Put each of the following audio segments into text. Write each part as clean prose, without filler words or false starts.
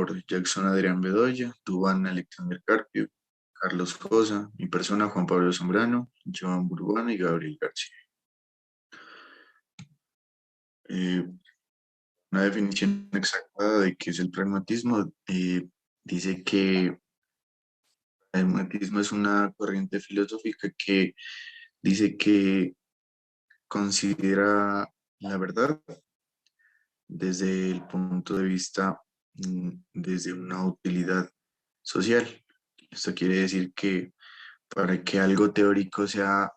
por Jackson Adrián Bedoya, Duván Alexander Carpio, Carlos Cosa, mi persona Juan Pablo Zambrano, Joan Burbano y Gabriel García. Eh, una definición exacta de qué es el pragmatismo dice que el pragmatismo es una corriente filosófica que dice que considera la verdad desde el punto de vista, desde una utilidad social. Esto quiere decir que para que algo teórico sea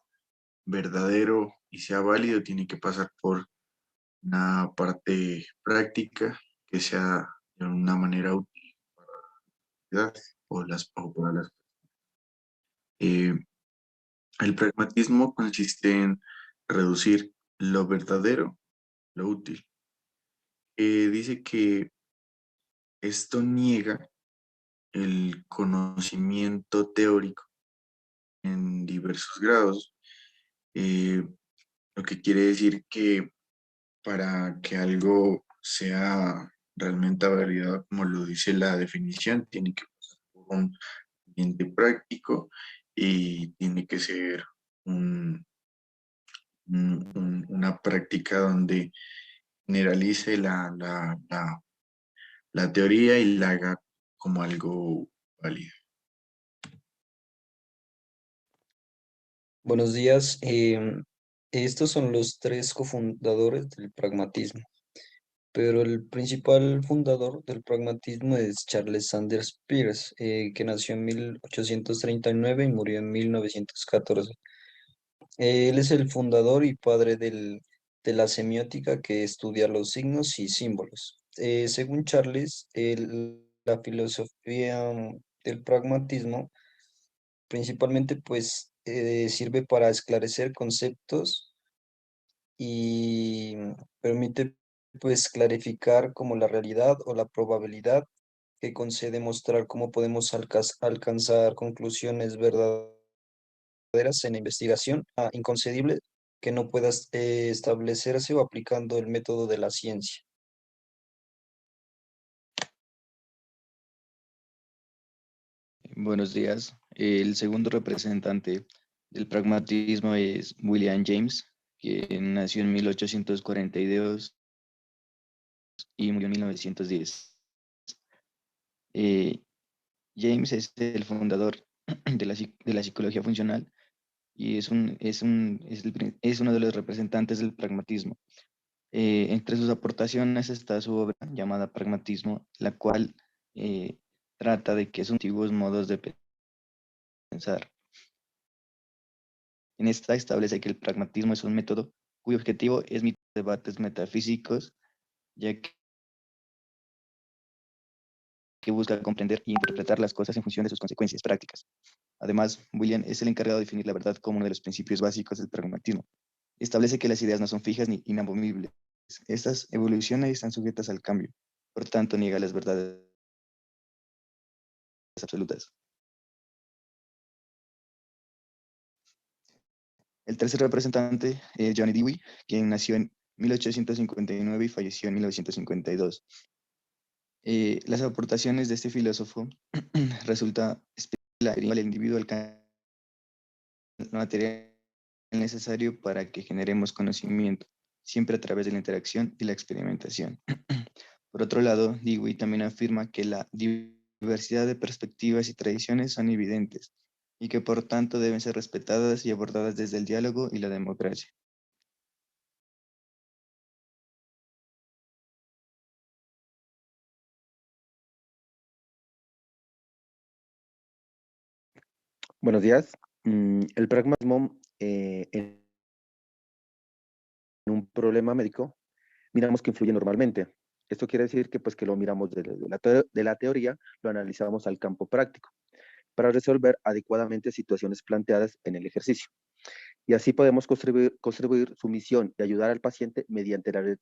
verdadero y sea válido, tiene que pasar por una parte práctica que sea de una manera útil para la sociedad o para las. Eh, el pragmatismo consiste en reducir lo verdadero, lo útil. Dice que esto niega el conocimiento teórico en diversos grados, eh, lo que quiere decir que para que algo sea realmente validado, como lo dice la definición, tiene que pasar por un ambiente práctico y tiene que ser una práctica donde generalice la teoría y la haga como algo válido. Buenos días. Estos son los tres cofundadores del pragmatismo, pero el principal fundador del pragmatismo es Charles Sanders Peirce, que nació en 1839 y murió en 1914. Él es el fundador y padre de la semiótica que estudia los signos y símbolos. Según Charles, la filosofía del pragmatismo principalmente pues sirve para esclarecer conceptos y permite pues clarificar como la realidad o la probabilidad que concede mostrar cómo podemos alcanzar conclusiones verdaderas en la investigación inconcebible que no pueda establecerse o aplicando el método de la ciencia. Buenos días. El segundo representante del pragmatismo es William James, que nació en 1842 y murió en 1910. Eh, James es el fundador de la psicología funcional y es uno de los representantes del pragmatismo. Entre sus aportaciones está su obra llamada Pragmatismo, la cual eh, trata de que son antiguos modos de pensar. En esta establece que el pragmatismo es un método cuyo objetivo es evitar debates metafísicos, ya que busca comprender e interpretar las cosas en función de sus consecuencias prácticas. Además, William es el encargado de definir la verdad como uno de los principios básicos del pragmatismo. Establece que las ideas no son fijas ni inamovibles. Estas evolucionan y están sujetas al cambio. Por tanto, niega las verdades absolutas. El tercer representante es Johnny Dewey, quien nació en 1859 y falleció en 1952. Las aportaciones de este filósofo resulta el individuo alcanza la material necesario para que generemos conocimiento, siempre a través de la interacción y la experimentación. Por otro lado, Dewey también afirma que la diversidad de perspectivas y tradiciones son evidentes y que por tanto deben ser respetadas y abordadas desde el diálogo y la democracia. Buenos días. El pragmatismo en un problema médico, miramos que influye normalmente. Esto quiere decir que, pues, que lo miramos de la teoría, lo analizamos al campo práctico, para resolver adecuadamente situaciones planteadas en el ejercicio. Y así podemos construir su misión y ayudar al paciente mediante las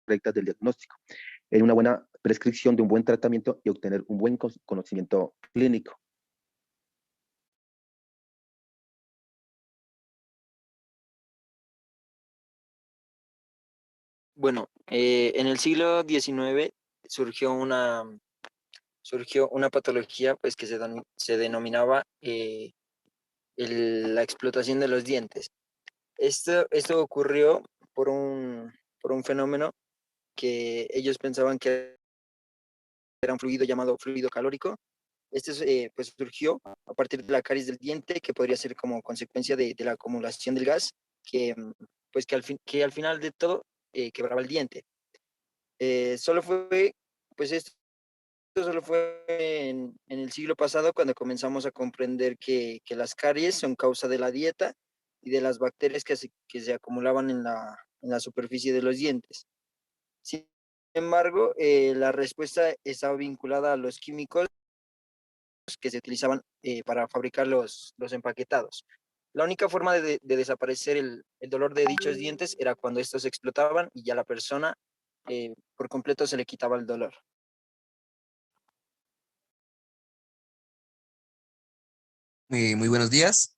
rectas del diagnóstico, en una buena prescripción de un buen tratamiento y obtener un buen conocimiento clínico. Bueno, en el siglo XIX surgió una patología pues, que se denominaba la explotación de los dientes. Esto ocurrió por un fenómeno que ellos pensaban que era un fluido llamado fluido calórico. Pues surgió a partir de la caries del diente, que podría ser como consecuencia de la acumulación del gas, pues que al final de todo quebraba el diente. Solo fue, pues esto solo fue en el siglo pasado cuando comenzamos a comprender que las caries son causa de la dieta y de las bacterias que se acumulaban en la superficie de los dientes. Sin embargo, la respuesta estaba vinculada a los químicos que se utilizaban para fabricar los empaquetados. La única forma de desaparecer el dolor de dichos dientes era cuando estos explotaban y ya la persona por completo se le quitaba el dolor. Muy buenos días.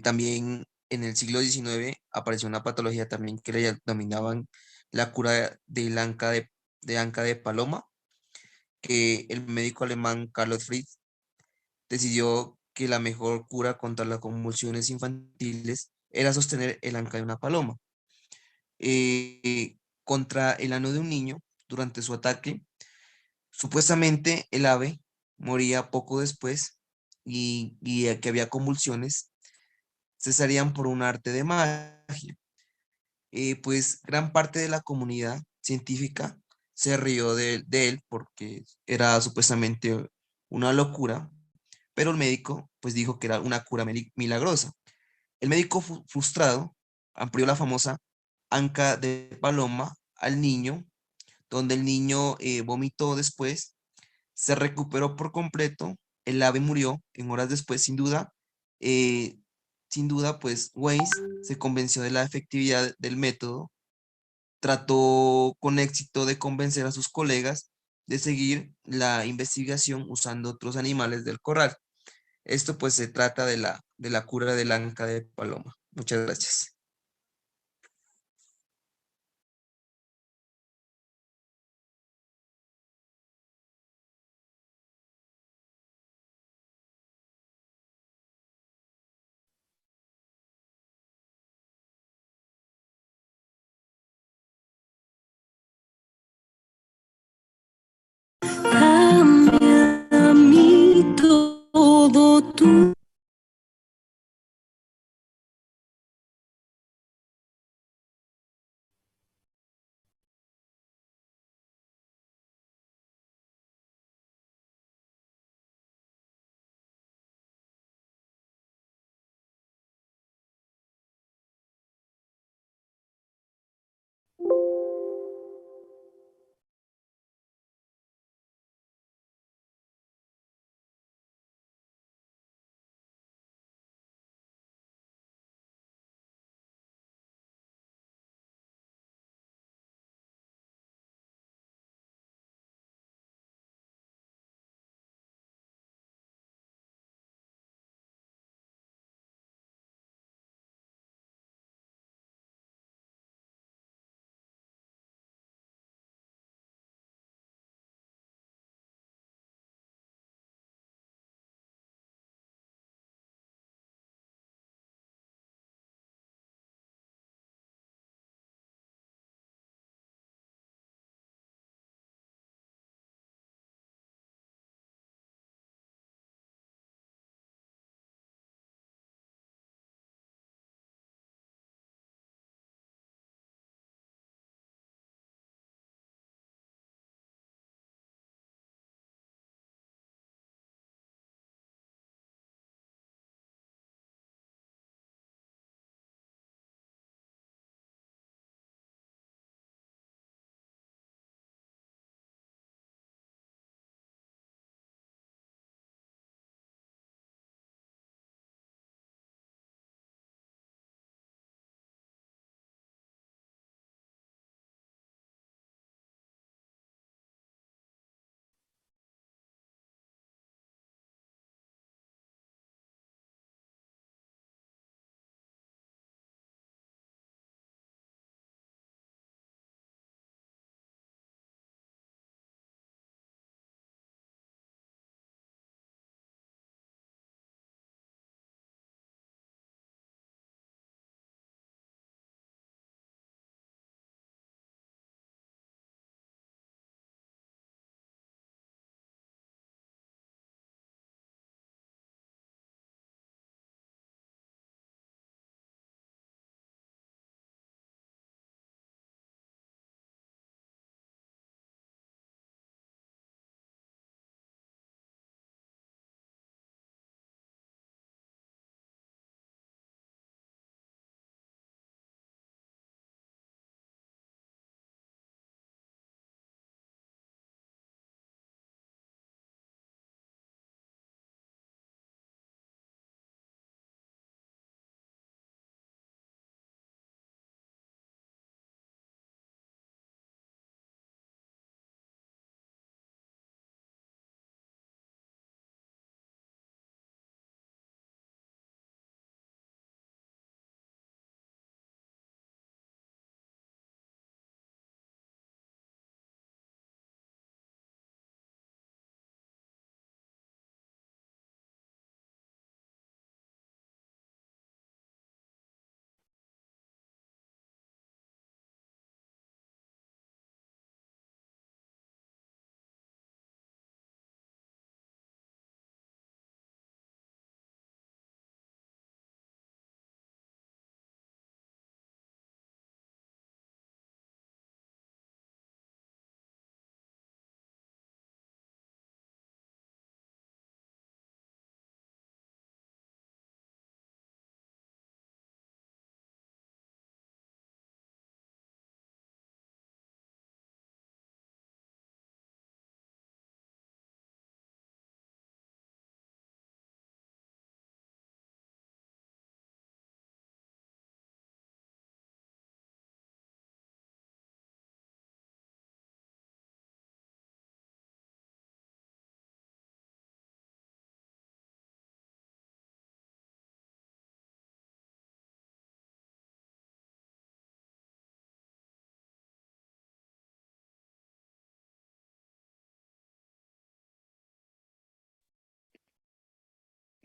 También en el siglo XIX apareció una patología también que le denominaban la cura de anca de paloma, que el médico alemán Carlos Fritz decidió que la mejor cura contra las convulsiones infantiles era sostener el anca de una paloma. Contra el ano de un niño, durante su ataque, supuestamente el ave moría poco después y que había convulsiones cesarían por un arte de magia. Pues gran parte de la comunidad científica se rió de él porque era supuestamente una locura, pero el médico pues dijo que era una cura milagrosa. El médico frustrado amplió la famosa anca de paloma al niño, donde el niño vomitó después, se recuperó por completo, el ave murió en horas después, eh, sin duda, pues Weiss se convenció de la efectividad del método, trató con éxito de convencer a sus colegas de seguir la investigación usando otros animales del corral. Esto pues se trata de la cura del anca de paloma. Muchas gracias. Cambia mi todo tú.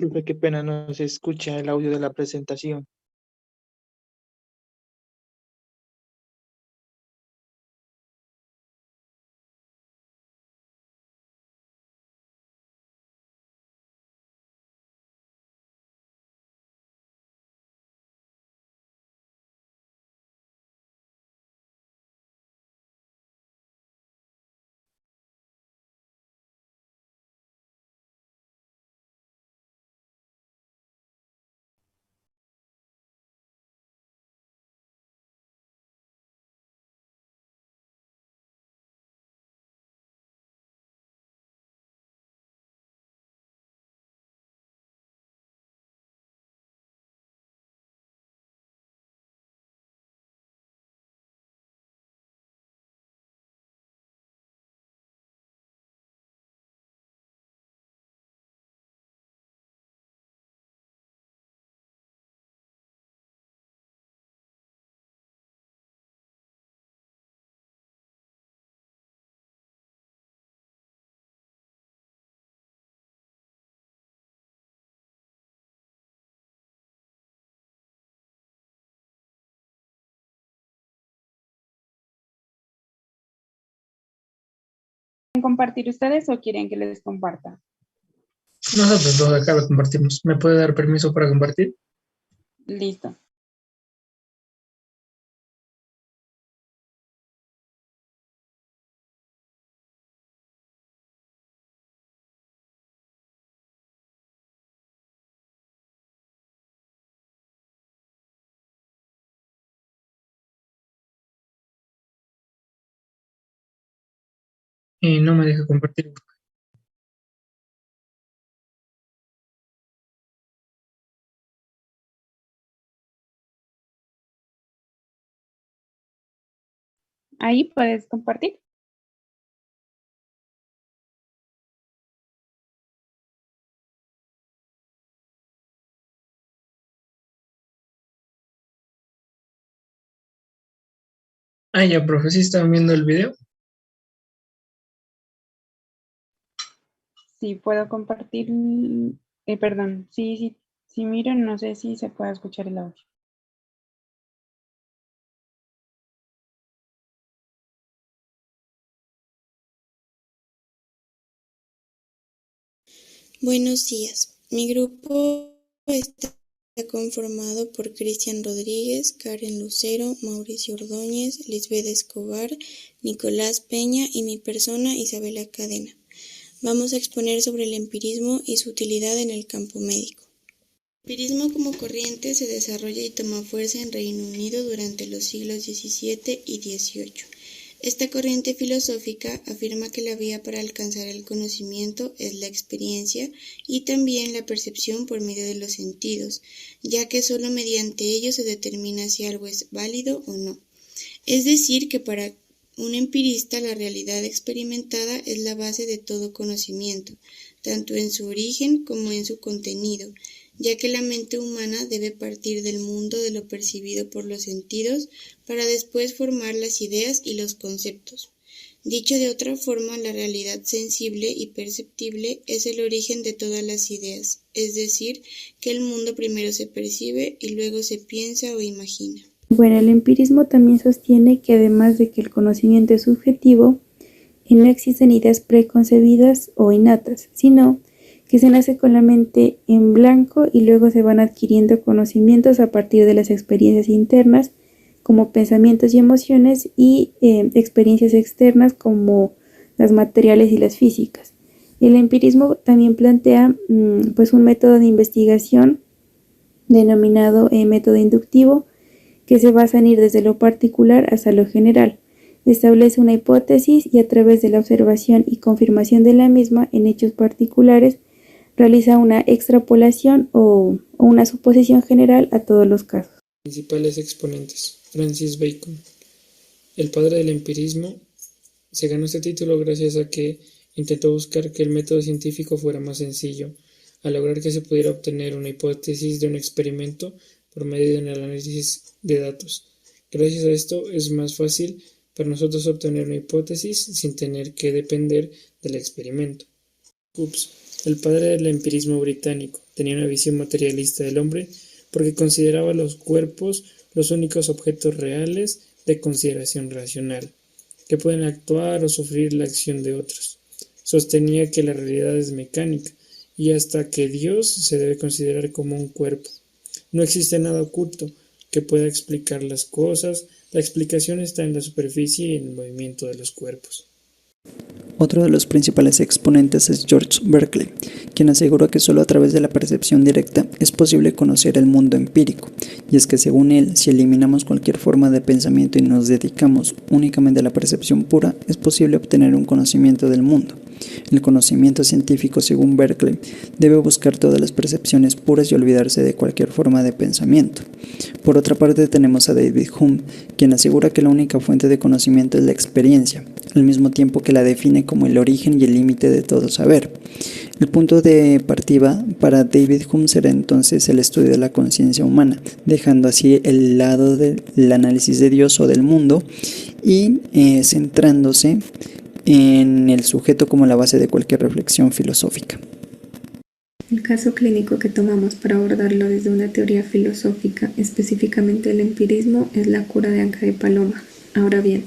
Profe, qué pena, no se escucha el audio de la presentación. ¿Compartir ustedes o quieren que les comparta? Nosotros dos acá lo compartimos. ¿Me puede dar permiso para compartir? Listo. No me deja compartir. Ahí puedes compartir. Ah, ya, profe, ¿sí están viendo el video? Sí, puedo compartir. Perdón, sí, miren, no sé si se puede escuchar el audio. Buenos días. Mi grupo está conformado por Cristian Rodríguez, Karen Lucero, Mauricio Ordóñez, Lisbeth Escobar, Nicolás Peña y mi persona Isabela Cadena. Vamos a exponer sobre el empirismo y su utilidad en el campo médico. El empirismo como corriente se desarrolla y toma fuerza en Reino Unido durante los siglos XVII y XVIII. Esta corriente filosófica afirma que la vía para alcanzar el conocimiento es la experiencia y también la percepción por medio de los sentidos, ya que solo mediante ello se determina si algo es válido o no. Es decir, que para un empirista la realidad experimentada es la base de todo conocimiento, tanto en su origen como en su contenido, ya que la mente humana debe partir del mundo de lo percibido por los sentidos para después formar las ideas y los conceptos. Dicho de otra forma, la realidad sensible y perceptible es el origen de todas las ideas, es decir, que el mundo primero se percibe y luego se piensa o imagina. Bueno, el empirismo también sostiene que además de que el conocimiento es subjetivo, no existen ideas preconcebidas o innatas, sino que se nace con la mente en blanco y luego se van adquiriendo conocimientos a partir de las experiencias internas como pensamientos y emociones y experiencias externas como las materiales y las físicas. El empirismo también plantea pues un método de investigación denominado método inductivo que se basa en ir desde lo particular hasta lo general. Establece una hipótesis y a través de la observación y confirmación de la misma en hechos particulares realiza una extrapolación o una suposición general a todos los casos. Principales exponentes. Francis Bacon. El padre del empirismo se ganó este título gracias a que intentó buscar que el método científico fuera más sencillo, al lograr que se pudiera obtener una hipótesis de un experimento por medio de un análisis de datos. Gracias a esto es más fácil para nosotros obtener una hipótesis sin tener que depender del experimento. Hobbes, el padre del empirismo británico, tenía una visión materialista del hombre porque consideraba los cuerpos los únicos objetos reales de consideración racional, que pueden actuar o sufrir la acción de otros. Sostenía que la realidad es mecánica y hasta que Dios se debe considerar como un cuerpo. No existe nada oculto que pueda explicar las cosas, la explicación está en la superficie y en el movimiento de los cuerpos. Otro de los principales exponentes es George Berkeley, quien aseguró que solo a través de la percepción directa es posible conocer el mundo empírico, y es que según él, si eliminamos cualquier forma de pensamiento y nos dedicamos únicamente a la percepción pura, es posible obtener un conocimiento del mundo. El conocimiento científico, según Berkeley, debe buscar todas las percepciones puras y olvidarse de cualquier forma de pensamiento. Por otra parte tenemos a David Hume, quien asegura que la única fuente de conocimiento es la experiencia, al mismo tiempo que la define como el origen y el límite de todo saber. El punto de partida para David Hume será entonces el estudio de la conciencia humana, dejando así el lado del análisis de Dios o del mundo y centrándose en el sujeto como la base de cualquier reflexión filosófica. El caso clínico que tomamos para abordarlo desde una teoría filosófica, específicamente el empirismo, es la cura de Anca de Paloma. Ahora bien,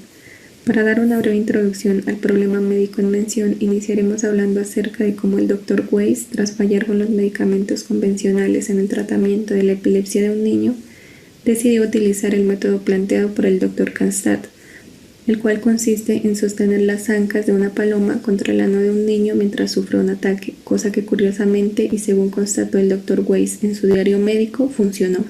para dar una breve introducción al problema médico en mención, iniciaremos hablando acerca de cómo el Dr. Weiss, tras fallar con los medicamentos convencionales en el tratamiento de la epilepsia de un niño, decidió utilizar el método planteado por el Dr. Kronstadt, el cual consiste en sostener las ancas de una paloma contra el ano de un niño mientras sufre un ataque, cosa que curiosamente, y según constató el Dr. Weiss en su diario médico, funcionó.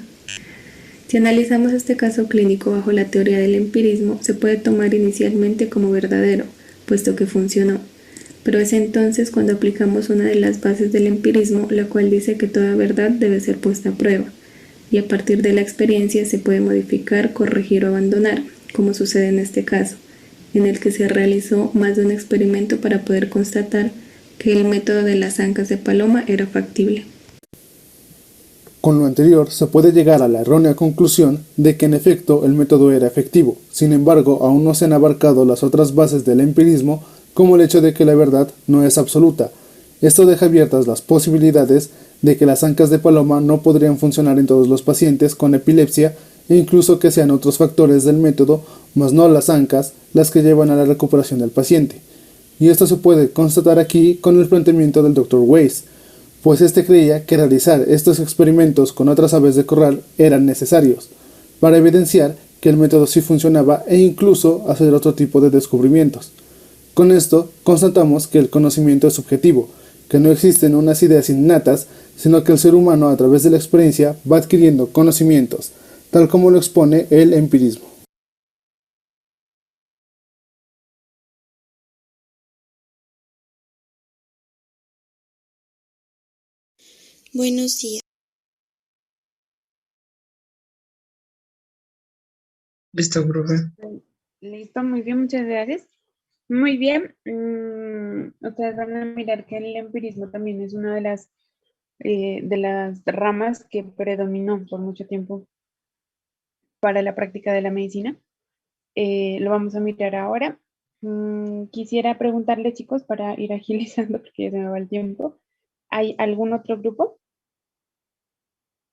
Si analizamos este caso clínico bajo la teoría del empirismo, se puede tomar inicialmente como verdadero, puesto que funcionó, pero es entonces cuando aplicamos una de las bases del empirismo, la cual dice que toda verdad debe ser puesta a prueba, y a partir de la experiencia se puede modificar, corregir o abandonar, como sucede en este caso, en el que se realizó más de un experimento para poder constatar que el método de las ancas de paloma era factible. Con lo anterior, se puede llegar a la errónea conclusión de que en efecto el método era efectivo. Sin embargo, aún no se han abarcado las otras bases del empirismo, como el hecho de que la verdad no es absoluta. Esto deja abiertas las posibilidades de que las ancas de paloma no podrían funcionar en todos los pacientes con epilepsia e incluso que sean otros factores del método, mas no las ancas, las que llevan a la recuperación del paciente. Y esto se puede constatar aquí con el planteamiento del Dr. Weiss, pues este creía que realizar estos experimentos con otras aves de corral eran necesarios, para evidenciar que el método sí funcionaba e incluso hacer otro tipo de descubrimientos. Con esto constatamos que el conocimiento es subjetivo, que no existen unas ideas innatas, sino que el ser humano a través de la experiencia va adquiriendo conocimientos, tal como lo expone el empirismo. Buenos días. Listo, profe. Listo, muy bien, muchas gracias. Muy bien, ustedes van a mirar que el empirismo también es una de las ramas que predominó por mucho tiempo para la práctica de la medicina. Lo vamos a mirar ahora. Quisiera preguntarle, chicos, para ir agilizando, porque ya se me va el tiempo, ¿hay algún otro grupo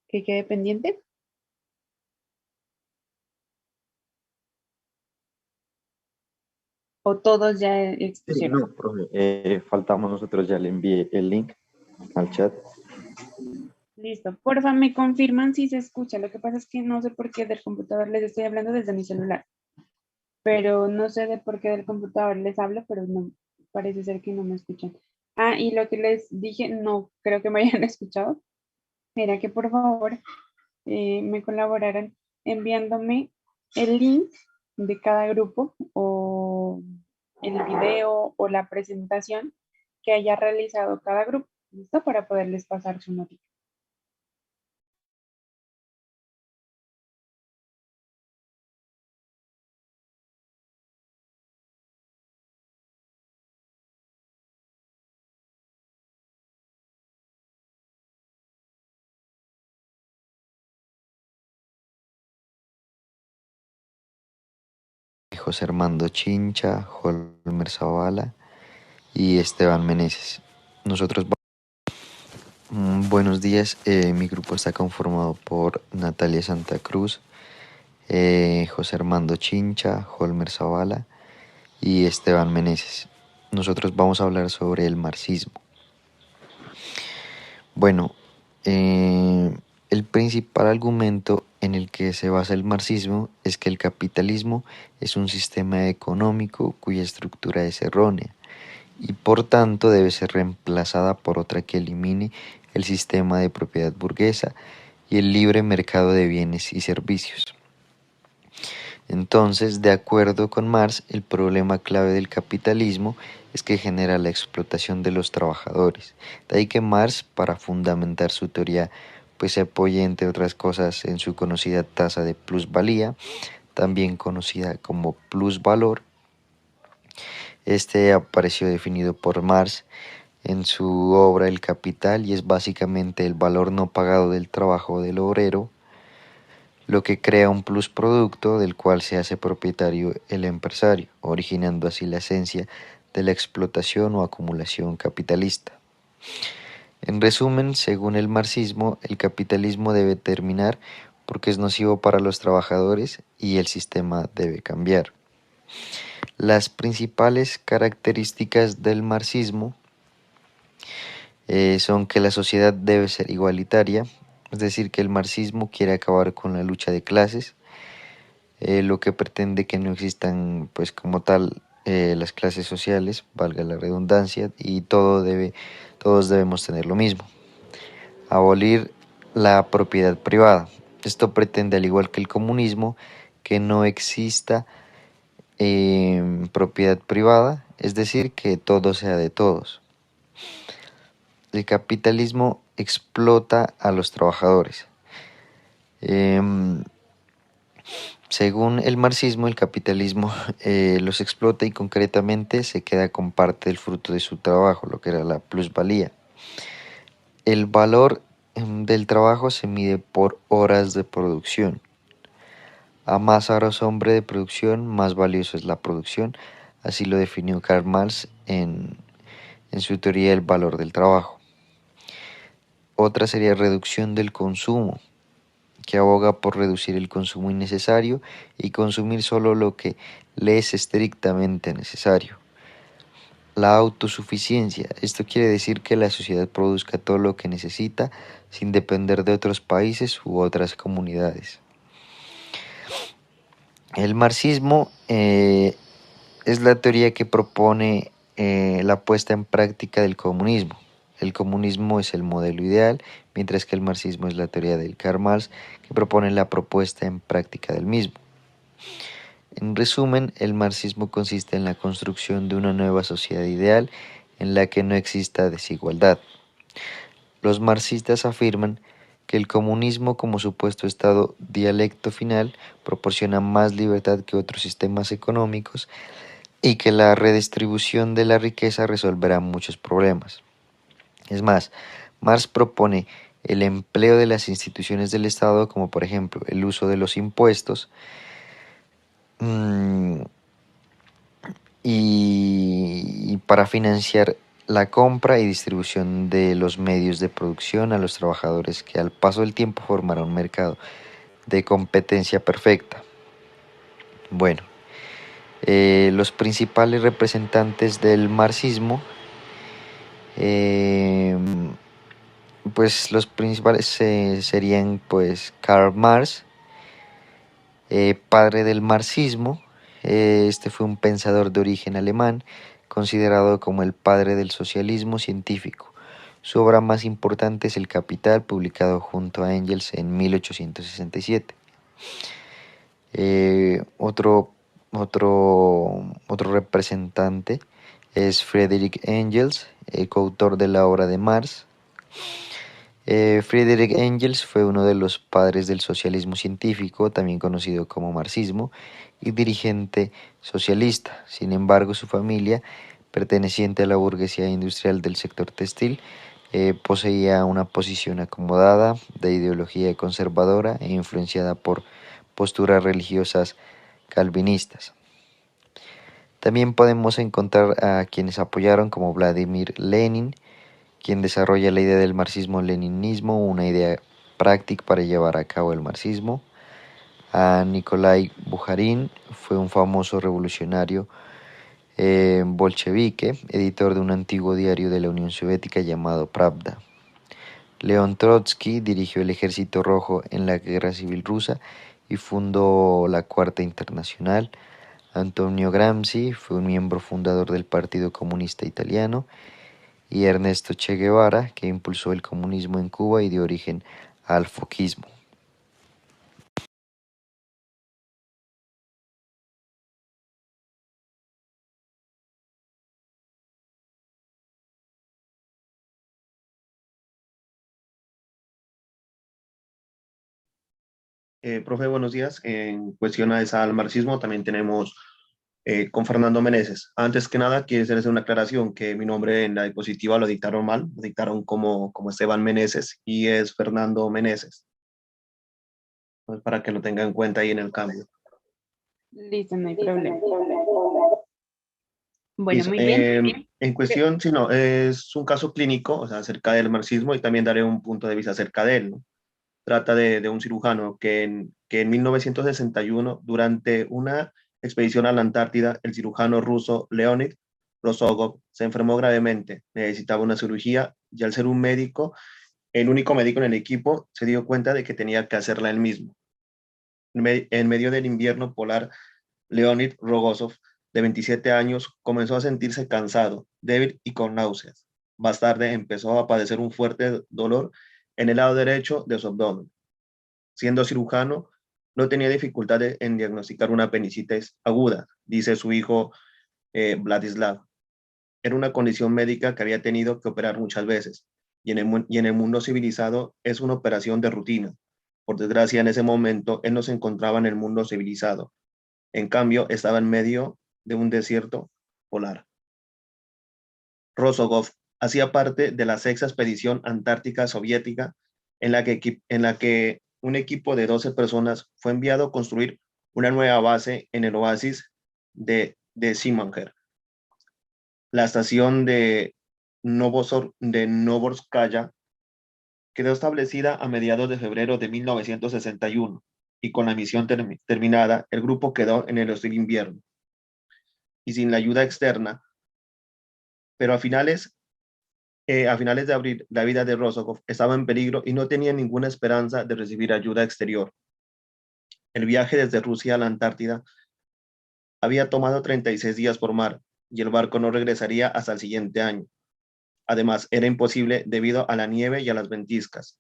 que quede pendiente? ¿O todos ya expusieron? No, profe, faltamos nosotros, ya le envié el link al chat. Listo, porfa, me confirman si se escucha. Lo que pasa es que no sé por qué del computador les estoy hablando desde mi celular, pero no sé de por qué del computador les hablo, pero no, parece ser que no me escuchan. Ah, y lo que les dije, no creo que me hayan escuchado, era que por favor me colaboraran enviándome el link de cada grupo o el video o la presentación que haya realizado cada grupo, ¿listo? Para poderles pasar su notita. José Armando Chincha, Holmer Zavala y Esteban Meneses. nosotros buenos días, mi grupo está conformado por Natalia Santa Cruz, José Armando Chincha, Holmer Zavala y Esteban Meneses. Nosotros vamos a hablar sobre el marxismo. Bueno, el principal argumento en el que se basa el marxismo es que el capitalismo es un sistema económico cuya estructura es errónea y por tanto debe ser reemplazada por otra que elimine el sistema de propiedad burguesa y el libre mercado de bienes y servicios. Entonces, de acuerdo con Marx, el problema clave del capitalismo es que genera la explotación de los trabajadores. De ahí que Marx, para fundamentar su teoría, pues se apoya, entre otras cosas, en su conocida tasa de plusvalía, también conocida como plusvalor. Este apareció definido por Marx en su obra El Capital y es básicamente el valor no pagado del trabajo del obrero, lo que crea un plusproducto del cual se hace propietario el empresario, originando así la esencia de la explotación o acumulación capitalista. En resumen, según el marxismo, el capitalismo debe terminar porque es nocivo para los trabajadores y el sistema debe cambiar. Las principales características del marxismo son que la sociedad debe ser igualitaria, es decir, que el marxismo quiere acabar con la lucha de clases, lo que pretende que no existan, pues como tal, las clases sociales, valga la redundancia, y todos debemos tener lo mismo. Abolir la propiedad privada. Esto pretende, al igual que el comunismo, que no exista propiedad privada, es decir, que todo sea de todos. El capitalismo explota a los trabajadores. Según el marxismo, el capitalismo los explota y concretamente se queda con parte del fruto de su trabajo, lo que era la plusvalía. El valor del trabajo se mide por horas de producción. A más horas hombre de producción, más valioso es la producción. Así lo definió Karl Marx en su teoría del valor del trabajo. Otra sería reducción del consumo, que aboga por reducir el consumo innecesario y consumir solo lo que le es estrictamente necesario. La autosuficiencia. Esto quiere decir que la sociedad produzca todo lo que necesita sin depender de otros países u otras comunidades. El marxismo es la teoría que propone la puesta en práctica del comunismo. El comunismo es el modelo ideal, mientras que el marxismo es la teoría del Karl Marx que propone la propuesta en práctica del mismo. En resumen, el marxismo consiste en la construcción de una nueva sociedad ideal en la que no exista desigualdad. Los marxistas afirman que el comunismo, como supuesto estado dialecto final, proporciona más libertad que otros sistemas económicos y que la redistribución de la riqueza resolverá muchos problemas. Es más, Marx propone el empleo de las instituciones del Estado, como por ejemplo el uso de los impuestos, y para financiar la compra y distribución de los medios de producción a los trabajadores, que al paso del tiempo formará un mercado de competencia perfecta. Bueno, los principales representantes del marxismo, pues los principales serían pues Karl Marx, padre del marxismo. Este fue un pensador de origen alemán, considerado como el padre del socialismo científico. Su obra más importante es El Capital, publicado junto a Engels en 1867. Otro representante es Friedrich Engels, coautor de la obra de Marx. Friedrich Engels fue uno de los padres del socialismo científico, también conocido como marxismo, y dirigente socialista. Sin embargo, su familia, perteneciente a la burguesía industrial del sector textil, poseía una posición acomodada, de ideología conservadora e influenciada por posturas religiosas calvinistas. También podemos encontrar a quienes apoyaron como Vladimir Lenin, quien desarrolla la idea del marxismo-leninismo, una idea práctica para llevar a cabo el marxismo. A Nikolai Bukharin fue un famoso revolucionario bolchevique, editor de un antiguo diario de la Unión Soviética llamado Pravda. León Trotsky dirigió el Ejército Rojo en la Guerra Civil Rusa y fundó la Cuarta Internacional. Antonio Gramsci fue un miembro fundador del Partido Comunista Italiano. Y Ernesto Che Guevara, que impulsó el comunismo en Cuba y dio origen al foquismo. Profe, buenos días. En cuestión a esa al marxismo también tenemos con Fernando Meneses. Antes que nada, quiero hacer una aclaración que mi nombre en la diapositiva lo dictaron mal, lo dictaron como Esteban Meneses y es Fernando Meneses. Pues para que lo tengan en cuenta ahí en el cambio. Listo, no hay problema. Bueno, Listo. muy bien. En cuestión, si no, es un caso clínico, o sea, acerca del marxismo y también daré un punto de vista acerca de él, ¿no? Trata de un cirujano que en 1961, durante una expedición a la Antártida, el cirujano ruso Leonid Rozogov se enfermó gravemente, necesitaba una cirugía y al ser un médico, el único médico en el equipo, se dio cuenta de que tenía que hacerla él mismo. En medio del invierno polar, Leonid Rogozov, de 27 años, comenzó a sentirse cansado, débil y con náuseas. Más tarde empezó a padecer un fuerte dolor en el lado derecho de su abdomen. Siendo cirujano, no tenía dificultades en diagnosticar una apendicitis aguda, dice su hijo Vladislav. Era una condición médica que había tenido que operar muchas veces, y en el mundo civilizado es una operación de rutina. Por desgracia, en ese momento, él no se encontraba en el mundo civilizado. En cambio, estaba en medio de un desierto polar. Rozogov hacía parte de la sexta expedición antártica soviética en la que un equipo de 12 personas fue enviado a construir una nueva base en el oasis de Simanger. La estación de Novorskaya quedó establecida a mediados de febrero de 1961 y con la misión terminada, el grupo quedó en el hostil invierno y sin la ayuda externa, pero a finales de abril, la vida de Rozogov estaba en peligro y no tenía ninguna esperanza de recibir ayuda exterior. El viaje desde Rusia a la Antártida había tomado 36 días por mar y el barco no regresaría hasta el siguiente año. Además, era imposible debido a la nieve y a las ventiscas.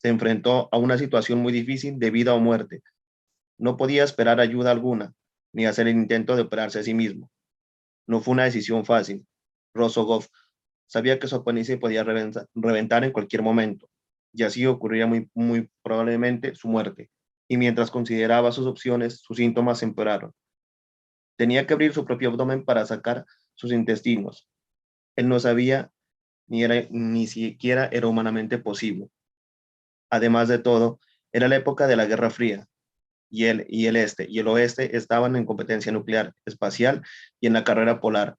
Se enfrentó a una situación muy difícil de vida o muerte. No podía esperar ayuda alguna, ni hacer el intento de operarse a sí mismo. No fue una decisión fácil. Rozogov sabía que su apéndice podía reventar en cualquier momento, y así ocurriría muy probablemente su muerte. Y mientras consideraba sus opciones, sus síntomas empeoraron. Tenía que abrir su propio abdomen para sacar sus intestinos. Él no sabía ni siquiera era humanamente posible. Además de todo, era la época de la Guerra Fría, y el este y el oeste estaban en competencia nuclear, espacial y en la carrera polar.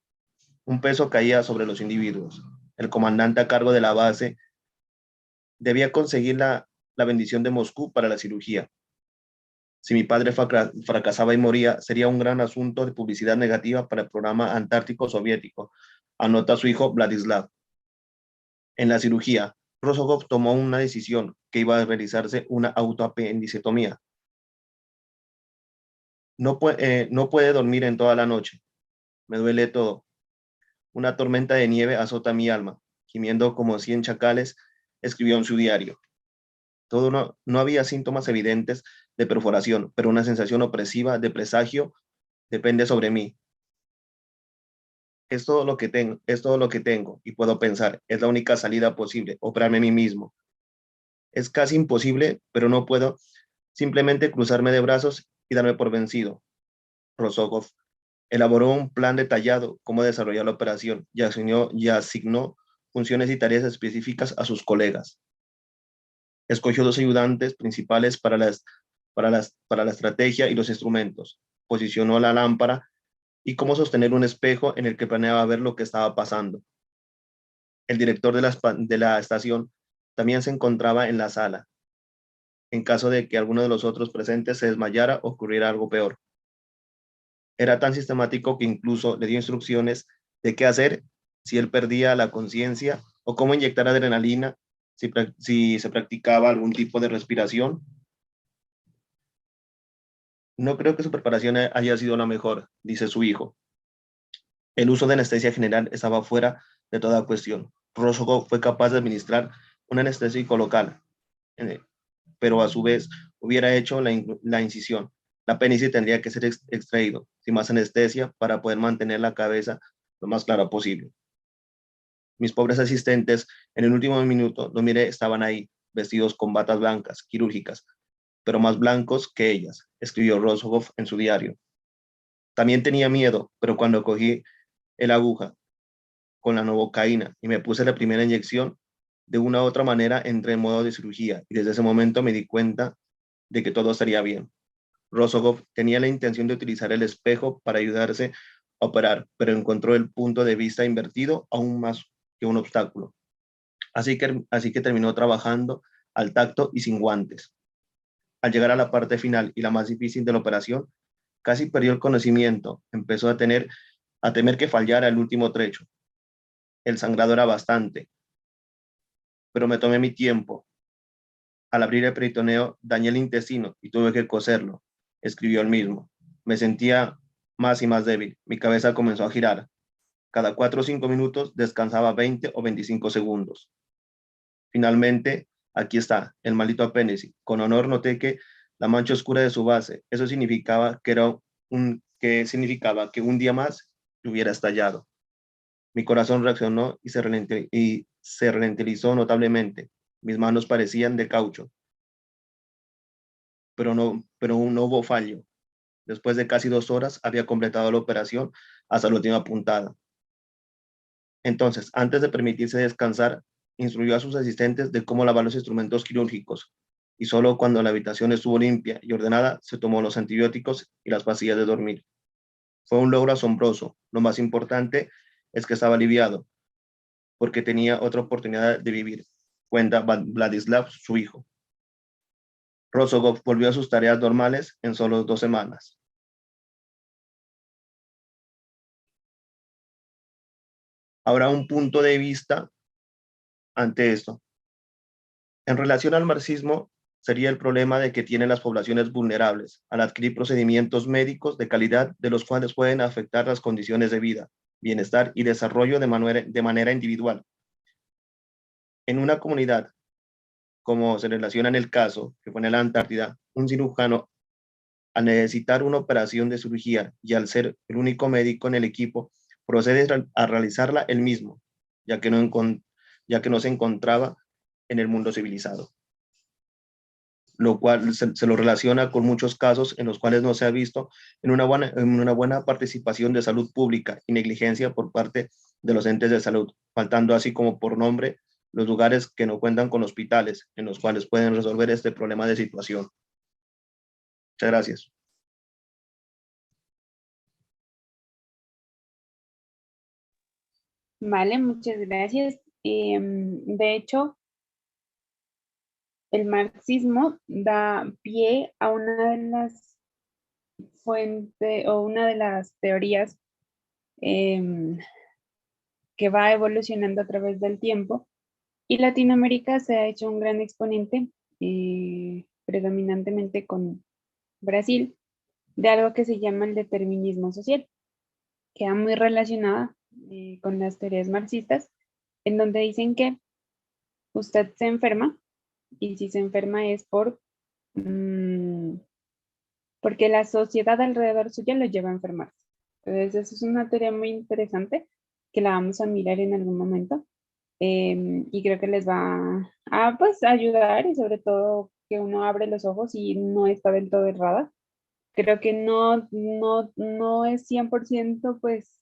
Un peso caía sobre los individuos. El comandante a cargo de la base debía conseguir la bendición de Moscú para la cirugía. Si mi padre fracasaba y moría, sería un gran asunto de publicidad negativa para el programa antártico soviético, anota su hijo Vladislav. En la cirugía, Rozogov tomó una decisión que iba a realizarse una autoapendicectomía. No puede dormir en toda la noche. Me duele todo. Una tormenta de nieve azota mi alma. Gimiendo como 100 chacales, escribió en su diario. No había síntomas evidentes de perforación, pero una sensación opresiva de presagio depende sobre mí. Es todo lo que tengo y puedo pensar. Es la única salida posible, operarme a mí mismo. Es casi imposible, pero no puedo simplemente cruzarme de brazos y darme por vencido. Rozogov elaboró un plan detallado cómo desarrollar la operación y asignó funciones y tareas específicas a sus colegas. Escogió 2 ayudantes principales para la estrategia y los instrumentos. Posicionó la lámpara y cómo sostener un espejo en el que planeaba ver lo que estaba pasando. El director de la estación también se encontraba en la sala, en caso de que alguno de los otros presentes se desmayara o ocurriera algo peor. Era tan sistemático que incluso le dio instrucciones de qué hacer si él perdía la conciencia o cómo inyectar adrenalina si se practicaba algún tipo de respiración. No creo que su preparación haya sido la mejor, dice su hijo. El uso de anestesia general estaba fuera de toda cuestión. Roscoe fue capaz de administrar un anestésico local, pero a su vez hubiera hecho la incisión. La apéndice tendría que ser extraído, sin más anestesia, para poder mantener la cabeza lo más clara posible. Mis pobres asistentes, en el último minuto, lo miré, estaban ahí, vestidos con batas blancas, quirúrgicas, pero más blancos que ellas, escribió Roscoe en su diario. También tenía miedo, pero cuando cogí el aguja con la novocaína y me puse la primera inyección, de una u otra manera entré en modo de cirugía y desde ese momento me di cuenta de que todo estaría bien. Roscoe tenía la intención de utilizar el espejo para ayudarse a operar, pero encontró el punto de vista invertido aún más que un obstáculo. Así que terminó trabajando al tacto y sin guantes. Al llegar a la parte final y la más difícil de la operación, casi perdió el conocimiento. Empezó a temer que fallara el último trecho. El sangrado era bastante, pero me tomé mi tiempo. Al abrir el peritoneo, dañé el intestino y tuve que coserlo, escribió él mismo. Me sentía más y más débil. Mi cabeza comenzó a girar. Cada 4 o 5 minutos descansaba 20 o 25 segundos. Finalmente, aquí está, el maldito apéndice. Con honor noté que la mancha oscura de su base, eso significaba que un día más hubiera estallado. Mi corazón reaccionó y se ralentizó notablemente. Mis manos parecían de caucho, pero no hubo fallo. Después de casi 2 horas, había completado la operación hasta la última puntada. Entonces, antes de permitirse descansar, instruyó a sus asistentes de cómo lavar los instrumentos quirúrgicos, y solo cuando la habitación estuvo limpia y ordenada, se tomó los antibióticos y las pastillas de dormir. Fue un logro asombroso. Lo más importante es que estaba aliviado, porque tenía otra oportunidad de vivir, cuenta Vladislav, su hijo. Roscoe volvió a sus tareas normales en solo 2 semanas. Habrá un punto de vista ante esto. En relación al marxismo, sería el problema de que tienen las poblaciones vulnerables al adquirir procedimientos médicos de calidad de los cuales pueden afectar las condiciones de vida, bienestar y desarrollo de manera individual. En una comunidad, como se relaciona en el caso, que fue en la Antártida, un cirujano, al necesitar una operación de cirugía y al ser el único médico en el equipo, procede a realizarla él mismo, ya que no se encontraba en el mundo civilizado, lo cual se lo relaciona con muchos casos en los cuales no se ha visto en una buena participación de salud pública y negligencia por parte de los entes de salud, faltando así como por nombre los lugares que no cuentan con hospitales en los cuales pueden resolver este problema de situación. Muchas gracias. Vale, muchas gracias. De hecho, el marxismo da pie a una de las fuentes o una de las teorías que va evolucionando a través del tiempo, y Latinoamérica se ha hecho un gran exponente, predominantemente con Brasil, de algo que se llama el determinismo social, que va muy relacionada con las teorías marxistas, en donde dicen que usted se enferma, y si se enferma es porque la sociedad alrededor suya lo lleva a enfermarse. Entonces, eso es una teoría muy interesante que la vamos a mirar en algún momento. Y creo que les va a pues, ayudar, y sobre todo que uno abre los ojos y no está del todo errada. Creo que no es 100% pues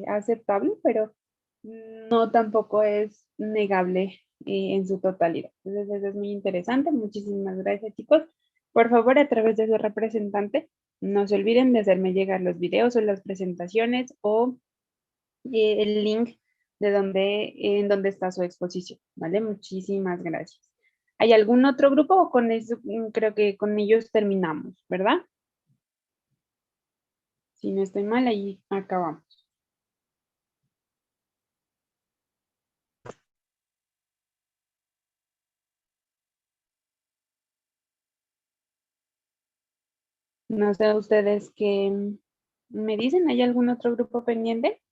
aceptable, pero no tampoco es negable en su totalidad. Entonces eso es muy interesante. Muchísimas gracias, chicos. Por favor, a través de su representante, no se olviden de hacerme llegar los videos o las presentaciones o el link en dónde está su exposición, ¿vale? Muchísimas gracias. ¿Hay algún otro grupo o con eso, creo que con ellos terminamos, ¿verdad? Si no estoy mal, ahí acabamos. No sé ustedes qué me dicen, ¿hay algún otro grupo pendiente?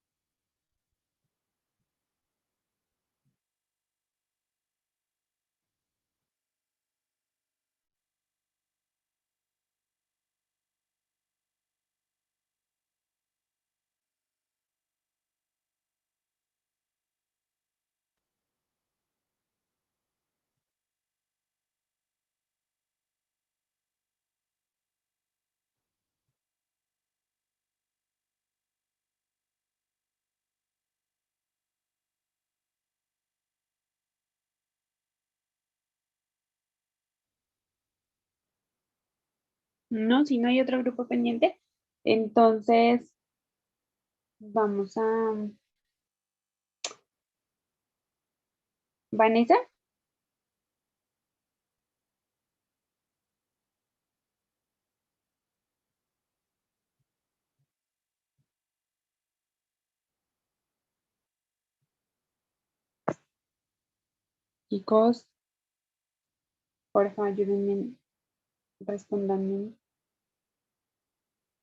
No, si no hay otro grupo pendiente, entonces vamos a... Vanessa. Chicos, por favor, ayúdenme respondiendo,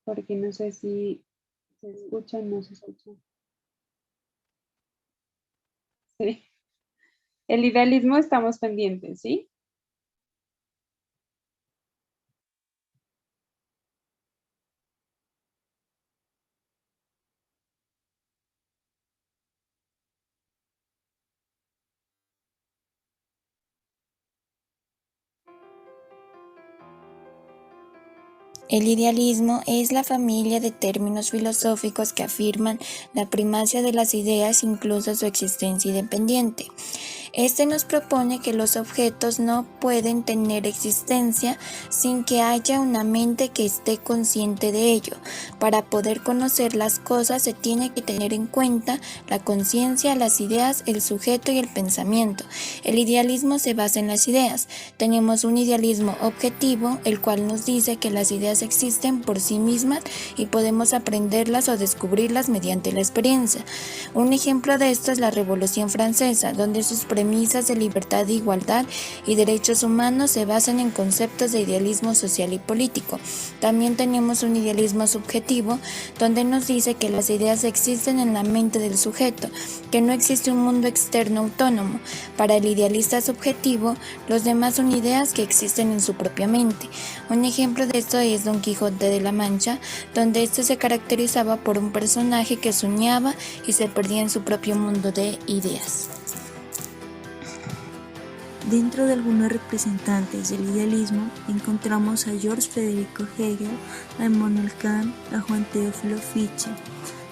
porque no sé si se escucha o no se escucha. Sí. El idealismo estamos pendientes, ¿sí? El idealismo es la familia de términos filosóficos que afirman la primacia de las ideas, incluso su existencia independiente. Este nos propone que los objetos no pueden tener existencia sin que haya una mente que esté consciente de ello. Para poder conocer las cosas se tiene que tener en cuenta la conciencia, las ideas, el sujeto y el pensamiento. El idealismo se basa en las ideas. Tenemos un idealismo objetivo, el cual nos dice que las ideas existen por sí mismas y podemos aprenderlas o descubrirlas mediante la experiencia. Un ejemplo de esto es la Revolución Francesa, donde sus premisas de libertad, igualdad y derechos humanos se basan en conceptos de idealismo social y político. También tenemos un idealismo subjetivo, donde nos dice que las ideas existen en la mente del sujeto, que no existe un mundo externo autónomo. Para el idealista subjetivo, los demás son ideas que existen en su propia mente. Un ejemplo de esto es Don Quijote de la Mancha, donde este se caracterizaba por un personaje que soñaba y se perdía en su propio mundo de ideas. Dentro de algunos representantes del idealismo encontramos a George Federico Hegel, a Immanuel Kant, a Juan Teófilo Fichte.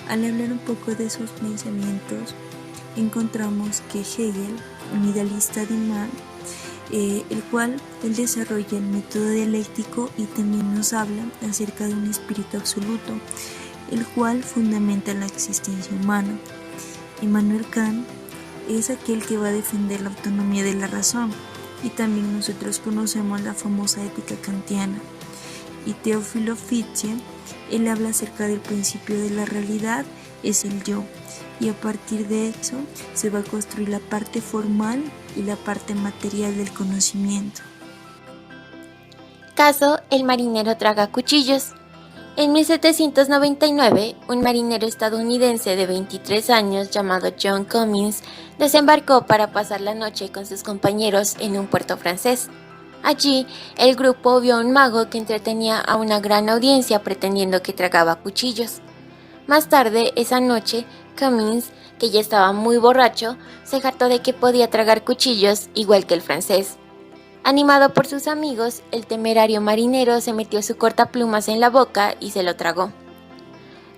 Al hablar un poco de sus pensamientos, encontramos que Hegel, un idealista alemán, el cual él desarrolla el método dialéctico y también nos habla acerca de un espíritu absoluto, el cual fundamenta la existencia humana. Immanuel Kant es aquel que va a defender la autonomía de la razón, y también nosotros conocemos la famosa ética kantiana. Y Teófilo Fichte, él habla acerca del principio de la realidad, es el yo, y a partir de eso se va a construir la parte formal y la parte material del conocimiento. Caso: el marinero traga cuchillos. En 1799, un marinero estadounidense de 23 años llamado John Cummings desembarcó para pasar la noche con sus compañeros en un puerto francés. Allí, el grupo vio a un mago que entretenía a una gran audiencia pretendiendo que tragaba cuchillos. Más tarde, esa noche, Cummings, que ya estaba muy borracho, se hartó de que podía tragar cuchillos igual que el francés. Animado por sus amigos, el temerario marinero se metió su cortaplumas en la boca y se lo tragó.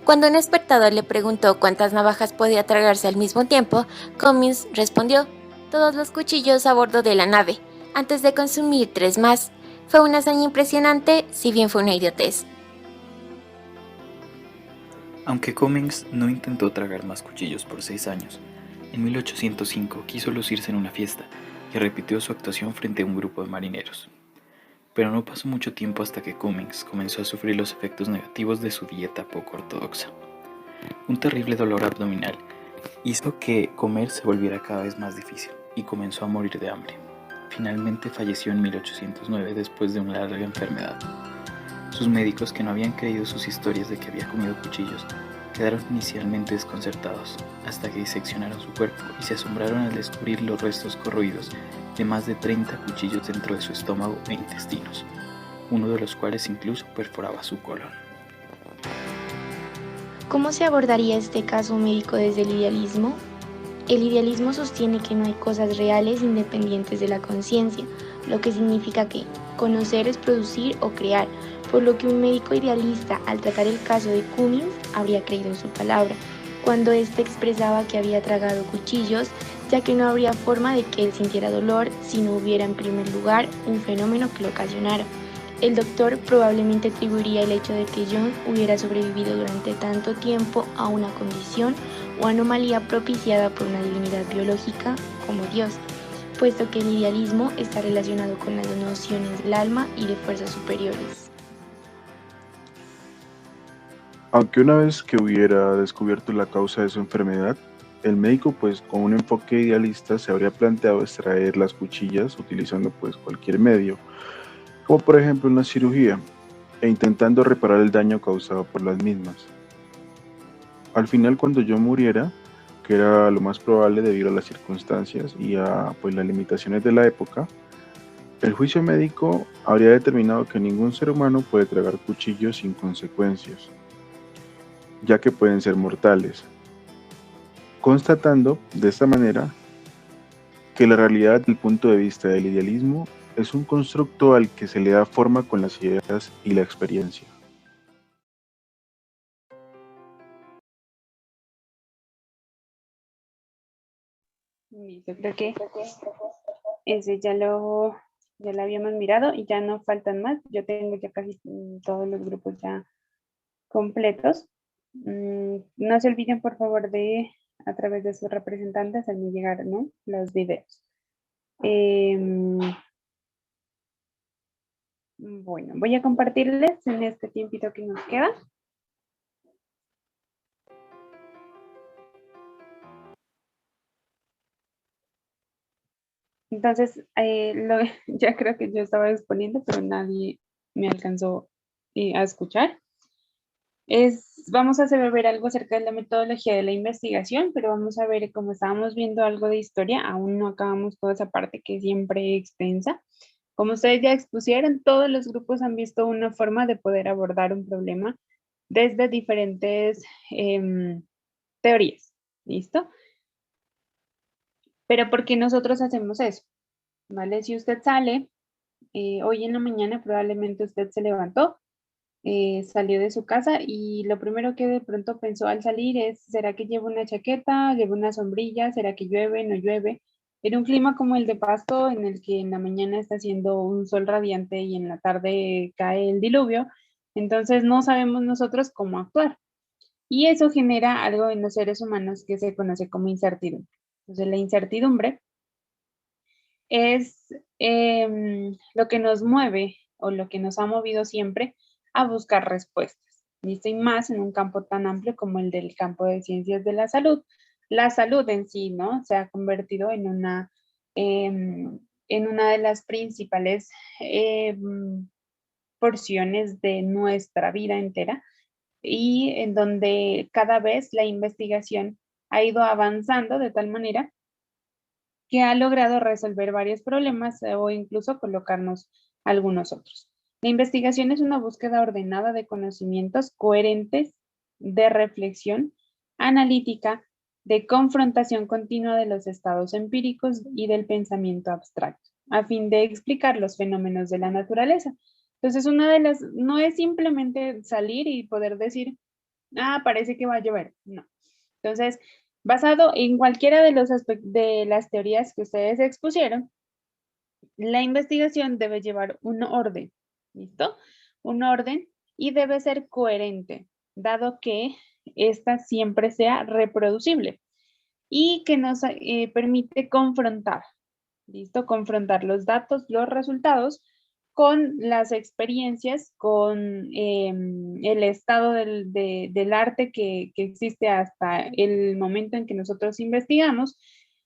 Cuando un espectador le preguntó cuántas navajas podía tragarse al mismo tiempo, Cummings respondió: todos los cuchillos a bordo de la nave, antes de consumir 3 más. Fue una hazaña impresionante, si bien fue una idiotez. Aunque Cummings no intentó tragar más cuchillos por 6 años, En 1805 quiso lucirse en una fiesta y repitió su actuación frente a un grupo de marineros. Pero no pasó mucho tiempo hasta que Cummings comenzó a sufrir los efectos negativos de su dieta poco ortodoxa. Un terrible dolor abdominal hizo que comer se volviera cada vez más difícil y comenzó a morir de hambre. Finalmente falleció en 1809 después de una larga enfermedad. Sus médicos, que no habían creído sus historias de que había comido cuchillos, quedaron inicialmente desconcertados, hasta que diseccionaron su cuerpo y se asombraron al descubrir los restos corroídos de más de 30 cuchillos dentro de su estómago e intestinos, uno de los cuales incluso perforaba su colon. ¿Cómo se abordaría este caso médico desde el idealismo? El idealismo sostiene que no hay cosas reales independientes de la conciencia, lo que significa que conocer es producir o crear, por lo que un médico idealista, al tratar el caso de Cummings, habría creído en su palabra, cuando éste expresaba que había tragado cuchillos, ya que no habría forma de que él sintiera dolor si no hubiera en primer lugar un fenómeno que lo ocasionara. El doctor probablemente atribuiría el hecho de que John hubiera sobrevivido durante tanto tiempo a una condición o anomalía propiciada por una divinidad biológica como Dios, puesto que el idealismo está relacionado con las nociones del alma y de fuerzas superiores. Aunque una vez que hubiera descubierto la causa de su enfermedad, el médico pues con un enfoque idealista se habría planteado extraer las cuchillas utilizando pues cualquier medio, como por ejemplo una cirugía, e intentando reparar el daño causado por las mismas. Al final, cuando John muriera, que era lo más probable debido a las circunstancias y a pues las limitaciones de la época, el juicio médico habría determinado que ningún ser humano puede tragar cuchillos sin consecuencias, ya que pueden ser mortales, constatando de esta manera que la realidad del punto de vista del idealismo es un constructo al que se le da forma con las ideas y la experiencia. Listo, creo que ese ya lo habíamos mirado y ya no faltan más. Yo tengo ya casi todos los grupos ya completos. No se olviden, por favor, de a través de sus representantes hacerme llegar, ¿no?, los videos. Bueno, voy a compartirles en este tiempito que nos queda. Entonces, ya creo que yo estaba exponiendo, pero nadie me alcanzó a escuchar. Vamos a hacer ver algo acerca de la metodología de la investigación, pero vamos a ver, como estábamos viendo algo de historia, aún no acabamos toda esa parte que es siempre extensa. Como ustedes ya expusieron, todos los grupos han visto una forma de poder abordar un problema desde diferentes teorías. ¿Listo? Pero ¿por qué nosotros hacemos eso? ¿Vale? Si usted sale, hoy en la mañana probablemente usted se levantó, salió de su casa y lo primero que de pronto pensó al salir es, ¿será que llevo una chaqueta? ¿Llevo una sombrilla? ¿Será que llueve? ¿No llueve? En un clima como el de Pasto, en el que en la mañana está haciendo un sol radiante y en la tarde cae el diluvio, entonces no sabemos nosotros cómo actuar. Y eso genera algo en los seres humanos que se conoce como incertidumbre. Entonces la incertidumbre es lo que nos mueve o lo que nos ha movido siempre a buscar respuestas. ¿Listo? Y más en un campo tan amplio como el del campo de ciencias de la salud. La salud en sí, ¿no?, se ha convertido en una de las principales porciones de nuestra vida entera y en donde cada vez la investigación ha ido avanzando de tal manera que ha logrado resolver varios problemas o incluso colocarnos algunos otros. La investigación es una búsqueda ordenada de conocimientos coherentes, de reflexión analítica, de confrontación continua de los estados empíricos y del pensamiento abstracto, a fin de explicar los fenómenos de la naturaleza. Entonces, no es simplemente salir y poder decir, parece que va a llover. No. Entonces, basado en cualquiera de las teorías que ustedes expusieron, la investigación debe llevar un orden, ¿listo? Un orden y debe ser coherente, dado que esta siempre sea reproducible. y que nos permite confrontar, ¿listo? Confrontar los datos, los resultados con las experiencias, con el estado del arte que existe hasta el momento en que nosotros investigamos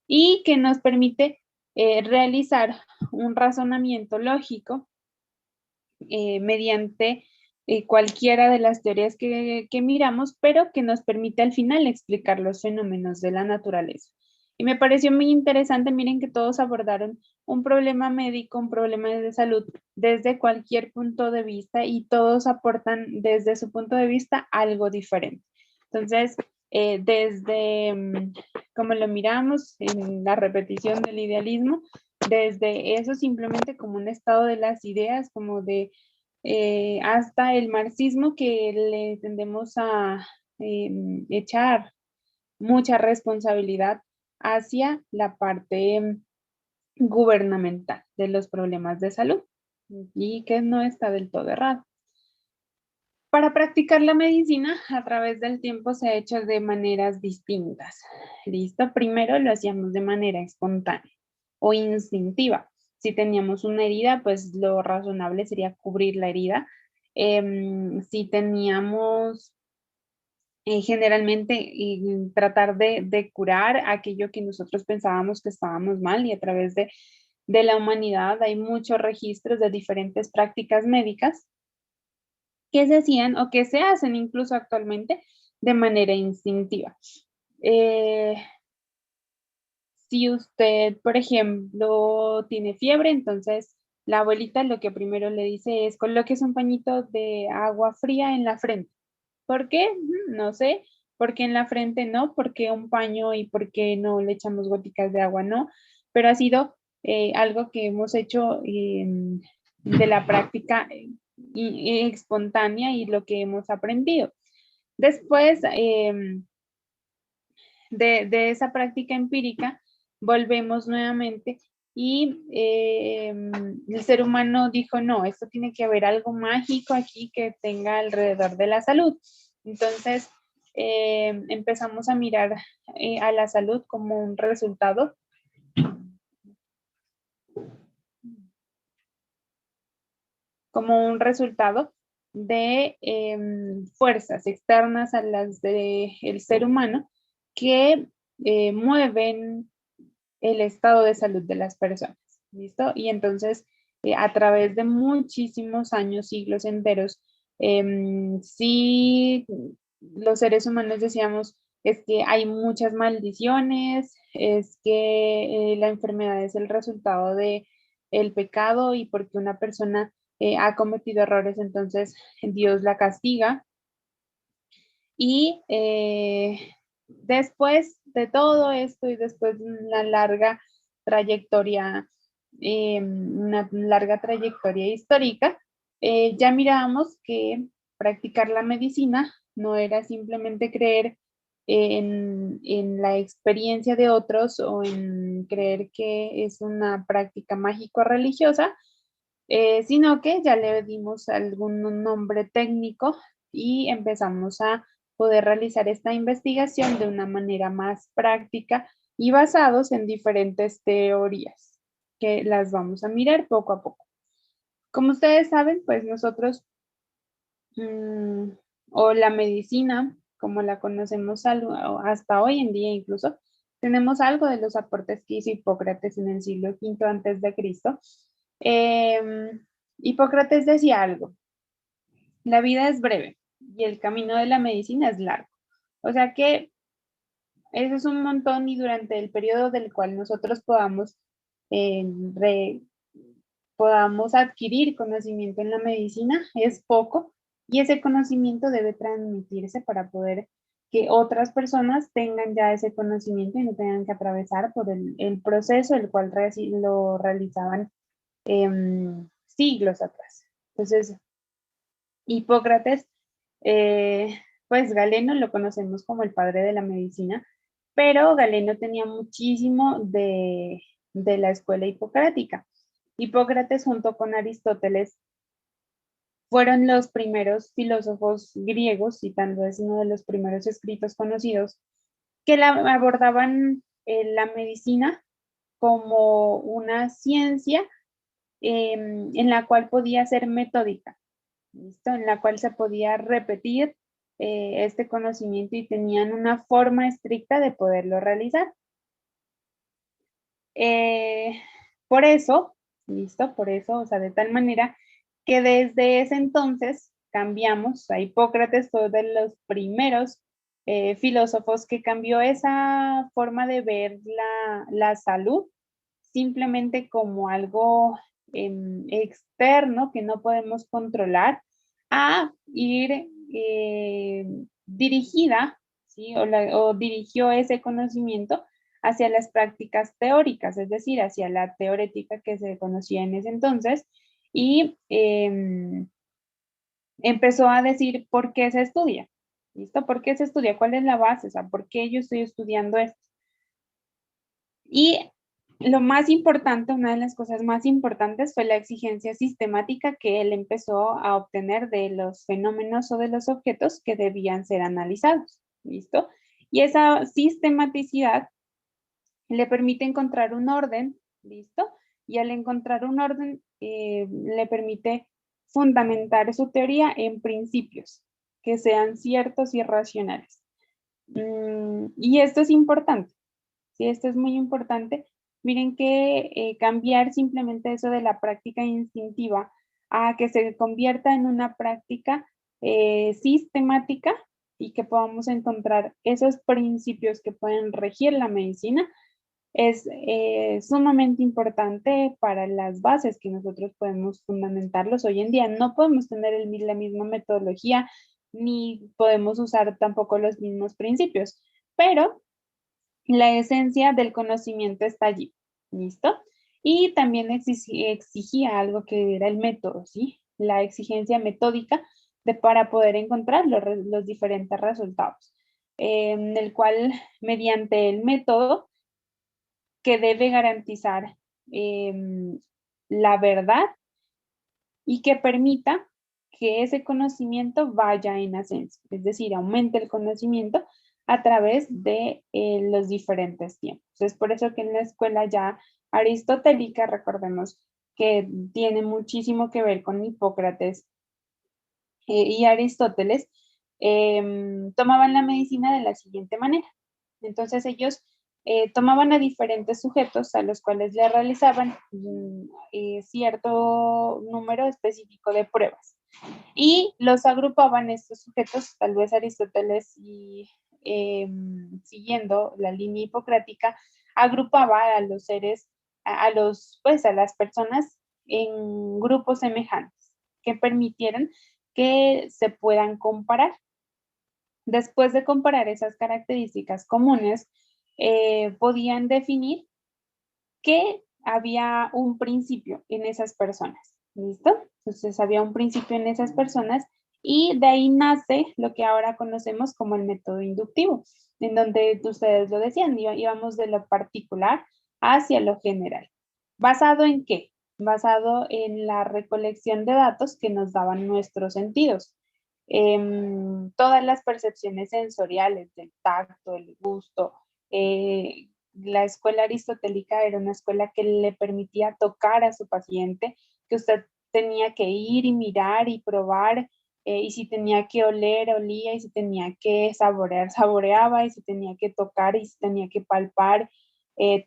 y que nos permite realizar un razonamiento lógico mediante cualquiera de las teorías que miramos, pero que nos permite al final explicar los fenómenos de la naturaleza. Y me pareció muy interesante, miren que todos abordaron un problema médico, un problema de salud desde cualquier punto de vista y todos aportan desde su punto de vista algo diferente. Entonces, desde como lo miramos en la repetición del idealismo, desde eso simplemente como un estado de las ideas, como de hasta el marxismo que le tendemos a echar mucha responsabilidad hacia la parte gubernamental de los problemas de salud y que no está del todo errado. Para practicar la medicina a través del tiempo se ha hecho de maneras distintas. ¿Listo? Primero lo hacíamos de manera espontánea o instintiva. Si teníamos una herida, pues lo razonable sería cubrir la herida. Si teníamos generalmente tratar de curar aquello que nosotros pensábamos que estábamos mal y a través de la humanidad hay muchos registros de diferentes prácticas médicas que se hacían o que se hacen incluso actualmente de manera instintiva. Si usted, por ejemplo, tiene fiebre, entonces la abuelita lo que primero le dice es colóquese un pañito de agua fría en la frente. ¿Por qué? No sé. ¿Por qué en la frente no? ¿Por qué un paño y por qué no le echamos goticas de agua? No. Pero ha sido algo que hemos hecho de la práctica espontánea y lo que hemos aprendido. Después de esa práctica empírica, volvemos nuevamente y el ser humano dijo, no, esto tiene que haber algo mágico aquí que tenga alrededor de la salud. Entonces empezamos a mirar a la salud como un resultado de fuerzas externas a las del ser humano que mueven el estado de salud de las personas, ¿listo? Y entonces, a través de muchísimos años, siglos enteros, sí, los seres humanos decíamos, es que hay muchas maldiciones, es que la enfermedad es el resultado de el pecado y porque una persona ha cometido errores, entonces Dios la castiga. Y después de todo esto y después de una larga trayectoria histórica, ya mirábamos que practicar la medicina no era simplemente creer en la experiencia de otros o en creer que es una práctica mágico-religiosa, sino que ya le dimos algún nombre técnico y empezamos a poder realizar esta investigación de una manera más práctica y basados en diferentes teorías que las vamos a mirar poco a poco. Como ustedes saben, pues nosotros, o la medicina, como la conocemos hasta hoy en día incluso, tenemos algo de los aportes que hizo Hipócrates en el siglo V antes de Cristo. Hipócrates decía algo, la vida es breve y el camino de la medicina es largo. O sea que eso es un montón y durante el periodo del cual nosotros podamos adquirir conocimiento en la medicina es poco y ese conocimiento debe transmitirse para poder que otras personas tengan ya ese conocimiento y no tengan que atravesar por el proceso el cual lo realizaban siglos atrás. Entonces, Hipócrates, pues Galeno lo conocemos como el padre de la medicina, pero Galeno tenía muchísimo de la escuela hipocrática. Hipócrates junto con Aristóteles fueron los primeros filósofos griegos, citando es uno de los primeros escritos conocidos, que abordaban la medicina como una ciencia en la cual podía ser metódica, ¿listo? En la cual se podía repetir este conocimiento y tenían una forma estricta de poderlo realizar. Por eso, ¿listo? Por eso, o sea, de tal manera que desde ese entonces cambiamos, a Hipócrates fue de los primeros filósofos que cambió esa forma de ver la salud simplemente como algo externo que no podemos controlar, a ir dirigida, ¿sí? O dirigió ese conocimiento hacia las prácticas teóricas, es decir, hacia la teorética que se conocía en ese entonces, y empezó a decir por qué se estudia, ¿listo? ¿Por qué se estudia? ¿Cuál es la base? O sea, ¿por qué yo estoy estudiando esto? Y lo más importante, una de las cosas más importantes fue la exigencia sistemática que él empezó a obtener de los fenómenos o de los objetos que debían ser analizados, ¿listo? Y esa sistematicidad le permite encontrar un orden, ¿listo? Y al encontrar un orden, le permite fundamentar su teoría en principios que sean ciertos y racionales. Y esto es importante, ¿sí? Esto es muy importante. Miren que cambiar simplemente eso de la práctica instintiva a que se convierta en una práctica sistemática y que podamos encontrar esos principios que pueden regir la medicina, es sumamente importante para las bases que nosotros podemos fundamentarlos hoy en día. No podemos tener la misma metodología ni podemos usar tampoco los mismos principios, pero la esencia del conocimiento está allí, ¿listo? Y también exigía algo que era el método, ¿sí? La exigencia metódica para poder encontrar los diferentes resultados, en el cual mediante el método que debe garantizar la verdad y que permita que ese conocimiento vaya en ascenso, es decir, aumente el conocimiento a través de los diferentes tiempos. Es por eso que en la escuela ya aristotélica, recordemos que tiene muchísimo que ver con Hipócrates y Aristóteles, tomaban la medicina de la siguiente manera. Entonces ellos tomaban a diferentes sujetos a los cuales le realizaban cierto número específico de pruebas y los agrupaban estos sujetos, tal vez Aristóteles y siguiendo la línea hipocrática, agrupaba a los seres, pues a las personas en grupos semejantes que permitieran que se puedan comparar. Después de comparar esas características comunes, podían definir que había un principio en esas personas, ¿listo? Entonces había un principio en esas personas y de ahí nace lo que ahora conocemos como el método inductivo, en donde ustedes lo decían, íbamos de lo particular hacia lo general. ¿Basado en qué? Basado en la recolección de datos que nos daban nuestros sentidos. Todas las percepciones sensoriales del tacto, el gusto, la escuela aristotélica era una escuela que le permitía tocar a su paciente, que usted tenía que ir y mirar y probar, y si tenía que oler, olía, y si tenía que saborear, saboreaba, y si tenía que tocar, y si tenía que palpar,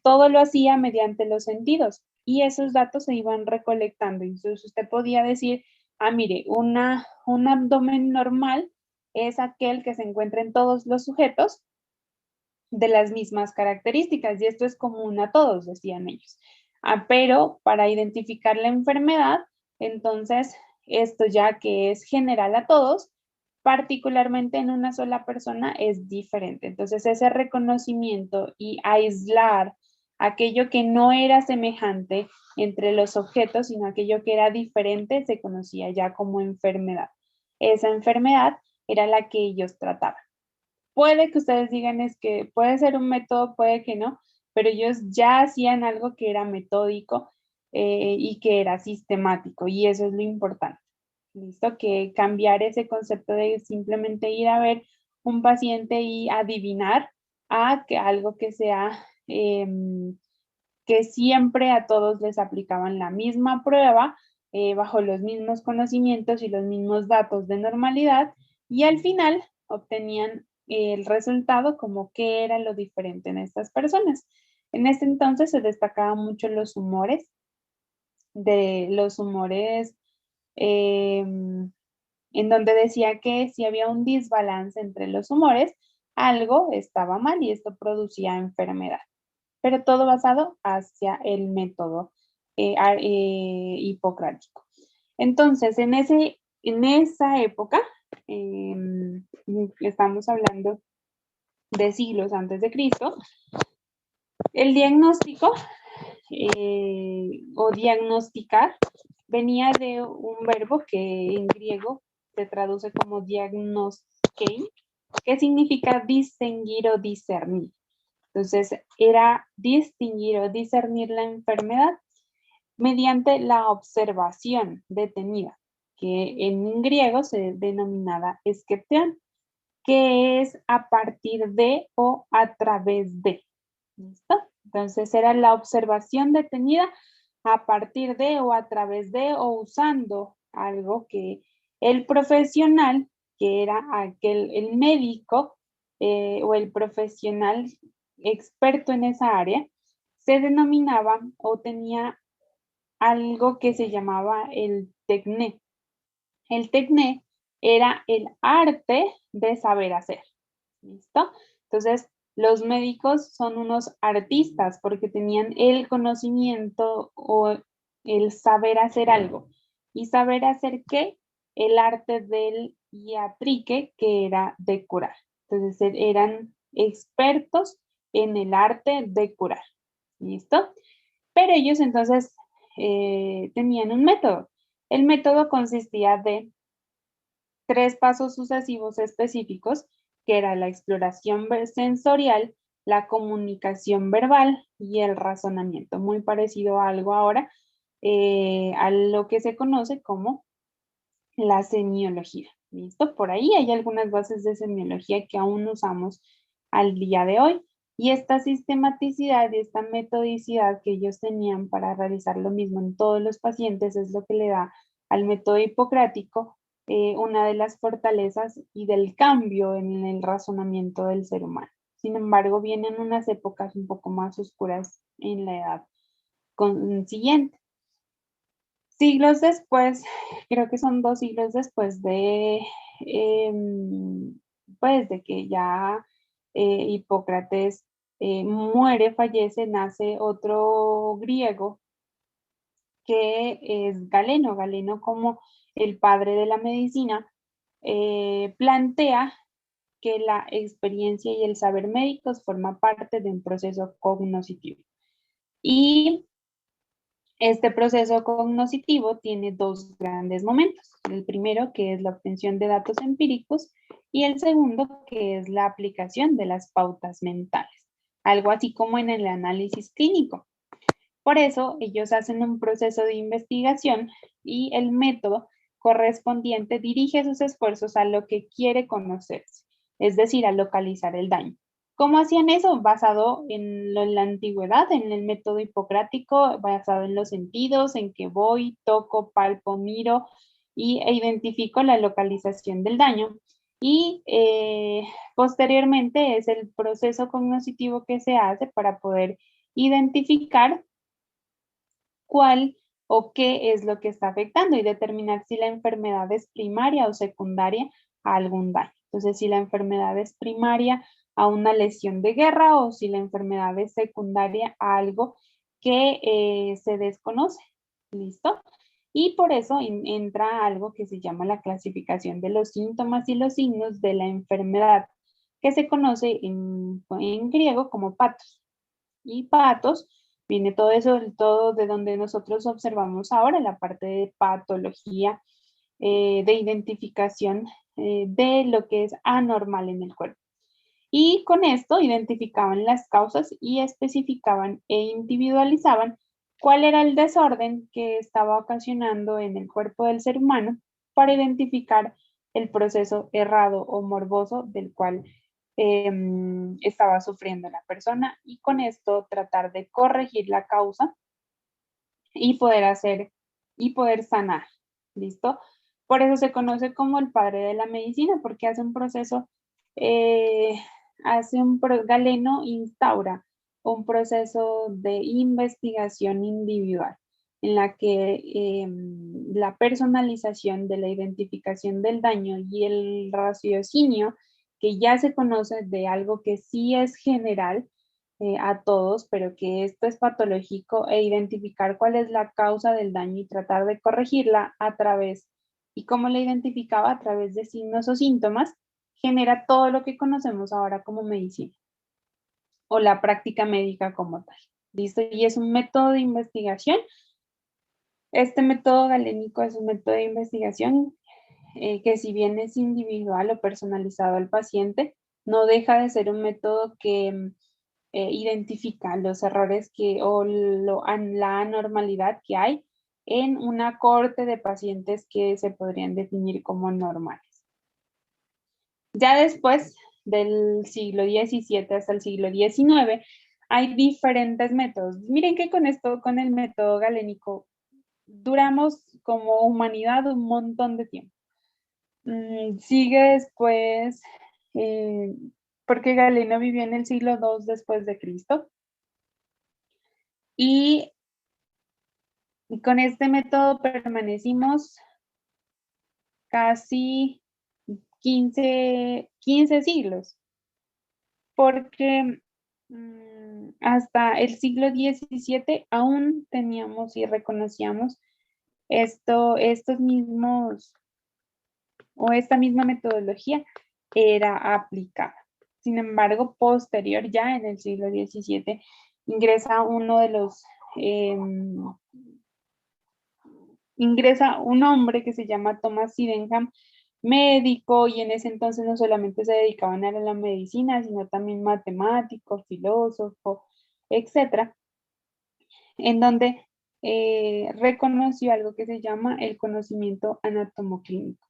todo lo hacía mediante los sentidos, y esos datos se iban recolectando. Entonces usted podía decir, ah, mire, un abdomen normal es aquel que se encuentra en todos los sujetos de las mismas características, y esto es común a todos, decían ellos. Pero para identificar la enfermedad, entonces, esto ya que es general a todos, particularmente en una sola persona es diferente. Entonces, ese reconocimiento y aislar aquello que no era semejante entre los objetos, sino aquello que era diferente, se conocía ya como enfermedad. Esa enfermedad era la que ellos trataban. Puede que ustedes digan es que puede ser un método, puede que no, pero ellos ya hacían algo que era metódico y que era sistemático, y eso es lo importante. ¿Listo? Que cambiar ese concepto de simplemente ir a ver un paciente y adivinar a que algo que sea que siempre a todos les aplicaban la misma prueba bajo los mismos conocimientos y los mismos datos de normalidad, y al final obtenían el resultado como qué era lo diferente en estas personas. En este entonces se destacaban mucho los humores, en donde decía que si había un desbalance entre los humores, algo estaba mal y esto producía enfermedad. Pero todo basado hacia el método hipocrático. Entonces, en esa época, estamos hablando de siglos antes de Cristo, el diagnóstico o diagnosticar venía de un verbo que en griego se traduce como diagnoskei, que significa distinguir o discernir. Entonces, era distinguir o discernir la enfermedad mediante la observación detenida, que en griego se denominaba skepteon, que es a partir de o a través de. ¿Listo? Entonces, era la observación detenida a partir de o a través de o usando algo que el profesional, que era el médico o el profesional experto en esa área, se denominaba o tenía algo que se llamaba el tecné. El tecné era el arte de saber hacer. ¿Listo? Entonces, los médicos son unos artistas porque tenían el conocimiento o el saber hacer algo. ¿Y saber hacer qué? El arte del iatrique, que era de curar. Entonces, eran expertos en el arte de curar. ¿Listo? Pero ellos entonces tenían un método. El método consistía de 3 pasos sucesivos específicos, que era la exploración sensorial, la comunicación verbal y el razonamiento. Muy parecido a algo ahora, a lo que se conoce como la semiología. ¿Listo? Por ahí hay algunas bases de semiología que aún usamos al día de hoy. Y esta sistematicidad y esta metodicidad que ellos tenían para realizar lo mismo en todos los pacientes es lo que le da al método hipocrático una de las fortalezas y del cambio en el razonamiento del ser humano. Sin embargo, vienen unas épocas un poco más oscuras en la edad siguiente. Siglos después, creo que son 2 siglos después de, pues de que ya Hipócrates muere, fallece, nace otro griego que es Galeno. Galeno, como el padre de la medicina, plantea que la experiencia y el saber médicos forma parte de un proceso cognoscitivo. Y este proceso cognoscitivo tiene 2 grandes momentos. El primero, que es la obtención de datos empíricos, y el segundo, que es la aplicación de las pautas mentales, algo así como en el análisis clínico. Por eso, ellos hacen un proceso de investigación y el método correspondiente dirige sus esfuerzos a lo que quiere conocerse, es decir, a localizar el daño. ¿Cómo hacían eso? Basado en la antigüedad, en el método hipocrático, basado en los sentidos, en que voy, toco, palpo, miro e identifico la localización del daño. Y posteriormente es el proceso cognoscitivo que se hace para poder identificar cuál o qué es lo que está afectando y determinar si la enfermedad es primaria o secundaria a algún daño. Entonces, si la enfermedad es primaria a una lesión de guerra o si la enfermedad es secundaria a algo que se desconoce. ¿Listo? Y por eso entra algo que se llama la clasificación de los síntomas y los signos de la enfermedad, que se conoce en griego como patos. Y patos viene todo eso, todo de donde nosotros observamos ahora, la parte de patología, de identificación de lo que es anormal en el cuerpo. Y con esto identificaban las causas y especificaban e individualizaban cuál era el desorden que estaba ocasionando en el cuerpo del ser humano para identificar el proceso errado o morboso del cual estaba sufriendo la persona y con esto tratar de corregir la causa y poder sanar, ¿listo? Por eso se conoce como el padre de la medicina, porque hace un proceso, Galeno instaura un proceso de investigación individual en la que la personalización de la identificación del daño y el raciocinio, que ya se conoce de algo que sí es general, a todos, pero que esto es patológico, e identificar cuál es la causa del daño y tratar de corregirla a través, y cómo la identificaba a través de signos o síntomas, genera todo lo que conocemos ahora como medicina o la práctica médica como tal. ¿Listo? Y es un método de investigación. Este método galénico es un método de investigación que, si bien es individual o personalizado al paciente, no deja de ser un método que identifica los errores la anormalidad que hay en una cohorte de pacientes que se podrían definir como normales. Ya después del siglo XVII hasta el siglo XIX, hay diferentes métodos. Miren que con esto, con el método galénico, duramos como humanidad un montón de tiempo. Sigue después, porque Galeno vivió en el siglo II después de Cristo. Y con este método permanecimos casi 15 siglos, porque hasta el siglo XVII aún teníamos y reconocíamos estos mismos, o esta misma metodología era aplicada. Sin embargo, posterior, ya en el siglo XVII, ingresa ingresa un hombre que se llama Thomas Sydenham, médico, y en ese entonces no solamente se dedicaban a la medicina, sino también matemático, filósofo, etcétera, en donde reconoció algo que se llama el conocimiento anatomoclínico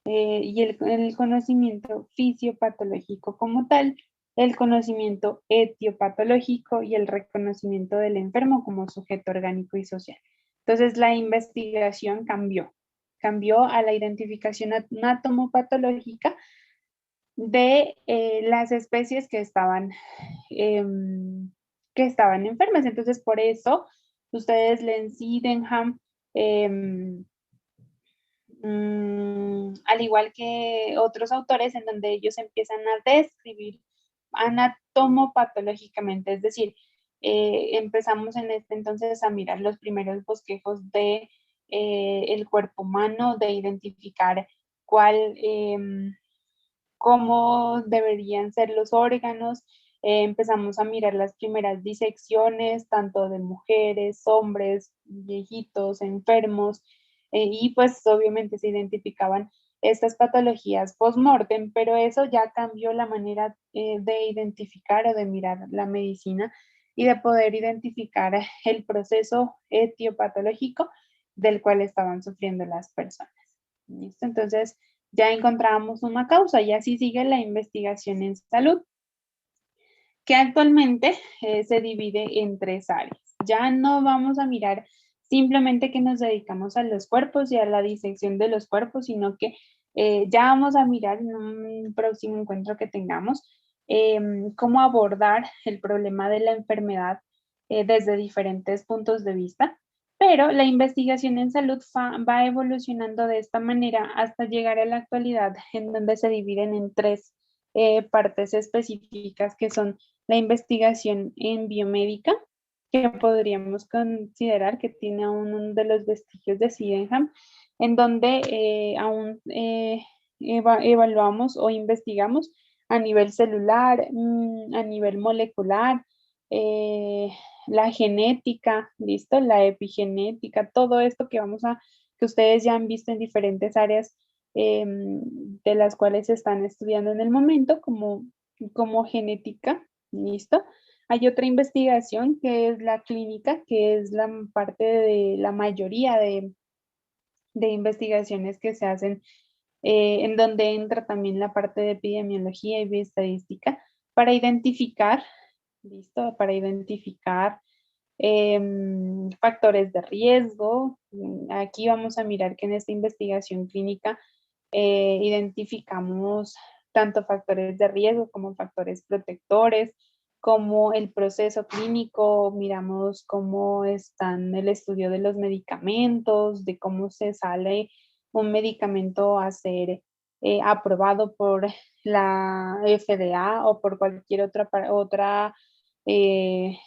y el conocimiento fisiopatológico como tal, el conocimiento etiopatológico y el reconocimiento del enfermo como sujeto orgánico y social. Entonces la investigación cambió a la identificación anatomopatológica de las especies que estaban enfermas. Entonces, por eso ustedes leen Sydenham, al igual que otros autores, en donde ellos empiezan a describir anatomopatológicamente, es decir, empezamos en este entonces a mirar los primeros bosquejos de el cuerpo humano, de identificar cómo deberían ser los órganos. Empezamos a mirar las primeras disecciones, tanto de mujeres, hombres, viejitos, enfermos, y pues obviamente se identificaban estas patologías post-mortem, pero eso ya cambió la manera de identificar o de mirar la medicina y de poder identificar el proceso etiopatológico del cual estaban sufriendo las personas. ¿Listo? Entonces, ya encontramos una causa y así sigue la investigación en salud, que actualmente se divide en 3 áreas. Ya no vamos a mirar simplemente que nos dedicamos a los cuerpos y a la disección de los cuerpos, sino que ya vamos a mirar en un próximo encuentro que tengamos cómo abordar el problema de la enfermedad desde diferentes puntos de vista. Pero la investigación en salud va evolucionando de esta manera hasta llegar a la actualidad, en donde se dividen en 3 partes específicas, que son la investigación en biomédica, que podríamos considerar que tiene aún uno de los vestigios de Sydenham, en donde aún evaluamos o investigamos a nivel celular, a nivel molecular, la genética, ¿listo? La epigenética, todo esto que ustedes ya han visto en diferentes áreas de las cuales se están estudiando en el momento, como genética, ¿listo? Hay otra investigación que es la clínica, que es la parte de la mayoría de investigaciones que se hacen en donde entra también la parte de epidemiología y bioestadística para identificar, ¿listo? Para identificar factores de riesgo. Aquí vamos a mirar que en esta investigación clínica identificamos tanto factores de riesgo como factores protectores, como el proceso clínico, miramos cómo están el estudio de los medicamentos, de cómo se sale un medicamento a ser aprobado por la FDA o por cualquier eh,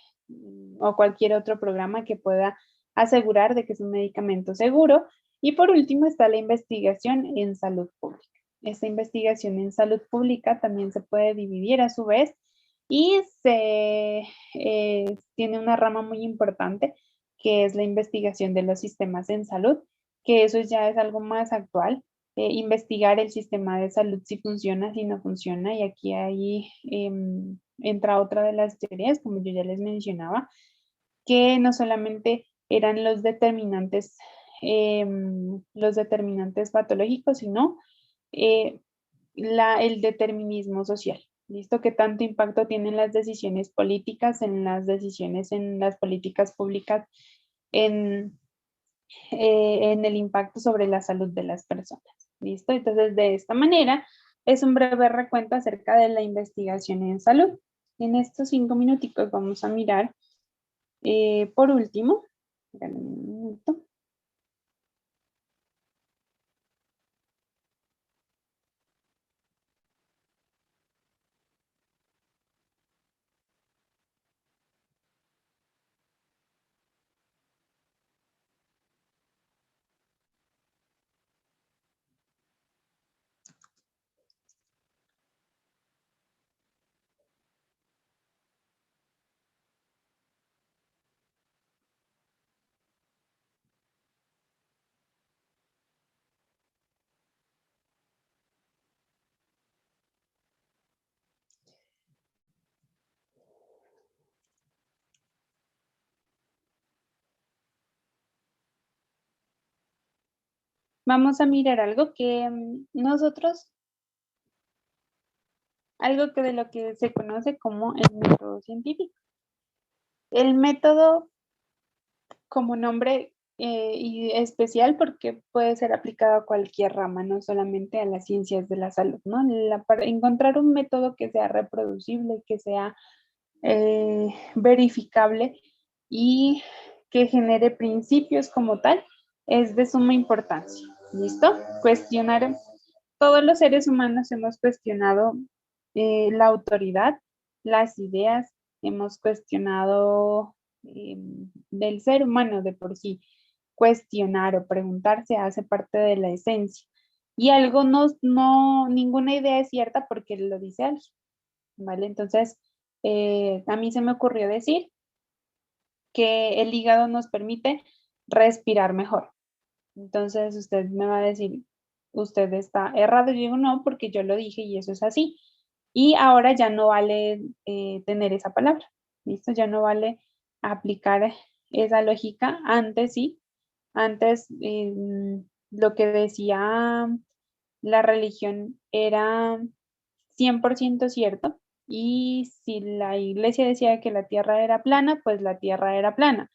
o cualquier otro programa que pueda asegurar de que es un medicamento seguro. Y por último está la investigación en salud pública. Esta investigación en salud pública también se puede dividir a su vez y tiene una rama muy importante que es la investigación de los sistemas en salud, que eso ya es algo más actual. Investigar el sistema de salud si funciona, si no funciona, y aquí ahí entra otra de las teorías, como yo ya les mencionaba, que no solamente eran los determinantes patológicos, sino el determinismo social. ¿Listo? ¿Qué tanto impacto tienen las decisiones políticas, en las políticas públicas, en el impacto sobre la salud de las personas? ¿Listo? Entonces, de esta manera, es un breve recuento acerca de la investigación en salud. En estos 5 minuticos vamos a mirar, por último, un minuto. Vamos a mirar algo que algo que de lo que se conoce como el método científico. El método, como nombre y especial, porque puede ser aplicado a cualquier rama, no solamente a las ciencias de la salud, ¿no? Para encontrar un método que sea reproducible, que sea verificable y que genere principios como tal, es de suma importancia. ¿Listo? Cuestionar. Todos los seres humanos hemos cuestionado la autoridad, las ideas, hemos cuestionado del ser humano de por sí. Cuestionar o preguntarse hace parte de la esencia. Y algo ninguna idea es cierta porque lo dice alguien, ¿vale? Entonces, a mí se me ocurrió decir que el hígado nos permite respirar mejor. Entonces, usted me va a decir, usted está errado. Yo digo, no, porque yo lo dije y eso es así. Y ahora ya no vale tener esa palabra, ¿listo? Ya no vale aplicar esa lógica. Antes sí, antes lo que decía la religión era 100% cierto. Y si la iglesia decía que la tierra era plana, pues la tierra era plana.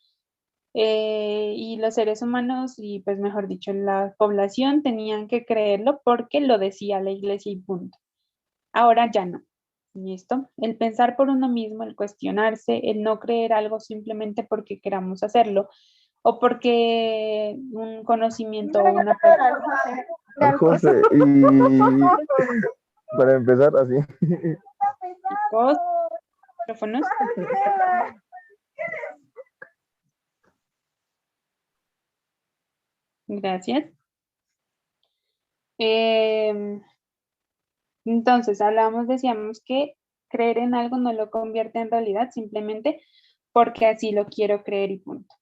Y los seres humanos, y pues mejor dicho, la población tenían que creerlo porque lo decía la iglesia y punto. Ahora ya no. ¿Listo? El pensar por uno mismo, el cuestionarse, el no creer algo simplemente porque queramos hacerlo o porque un conocimiento o una José, y para empezar así. Chicos, micrófonos. Gracias. Entonces, decíamos que creer en algo no lo convierte en realidad simplemente porque así lo quiero creer y punto.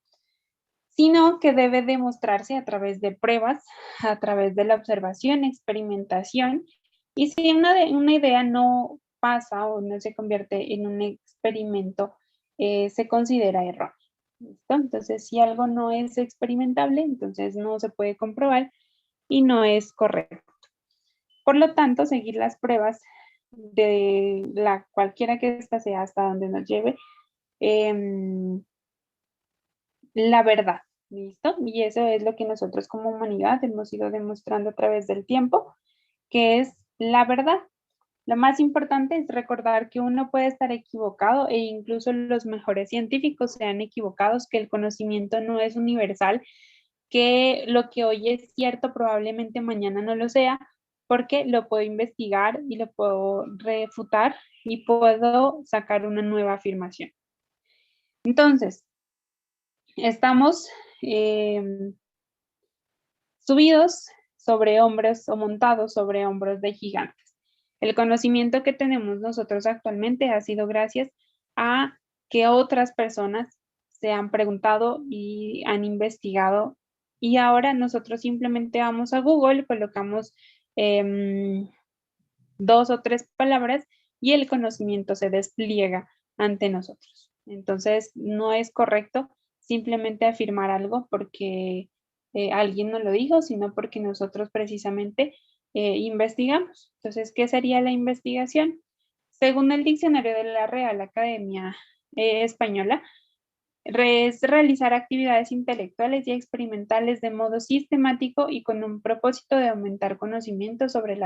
Sino que debe demostrarse a través de pruebas, a través de la observación, experimentación, y si una idea no pasa o no se convierte en un experimento, se considera error. ¿Listo? Entonces, si algo no es experimentable, entonces no se puede comprobar y no es correcto. Por lo tanto, seguir las pruebas de cualquiera que ésta sea hasta donde nos lleve la verdad, ¿listo? Y eso es lo que nosotros como humanidad hemos ido demostrando a través del tiempo, que es la verdad. Lo más importante es recordar que uno puede estar equivocado e incluso los mejores científicos se han equivocado, que el conocimiento no es universal, que lo que hoy es cierto probablemente mañana no lo sea, porque lo puedo investigar y lo puedo refutar y puedo sacar una nueva afirmación. Entonces, estamos subidos sobre hombros o montados sobre hombros de gigantes. El conocimiento que tenemos nosotros actualmente ha sido gracias a que otras personas se han preguntado y han investigado y ahora nosotros simplemente vamos a Google, colocamos 2 o 3 palabras y el conocimiento se despliega ante nosotros. Entonces, no es correcto simplemente afirmar algo porque alguien nos lo dijo, sino porque nosotros precisamente investigamos. Entonces, ¿qué sería la investigación? Según el diccionario de la Real Academia Española, es realizar actividades intelectuales y experimentales de modo sistemático y con un propósito de aumentar conocimiento sobre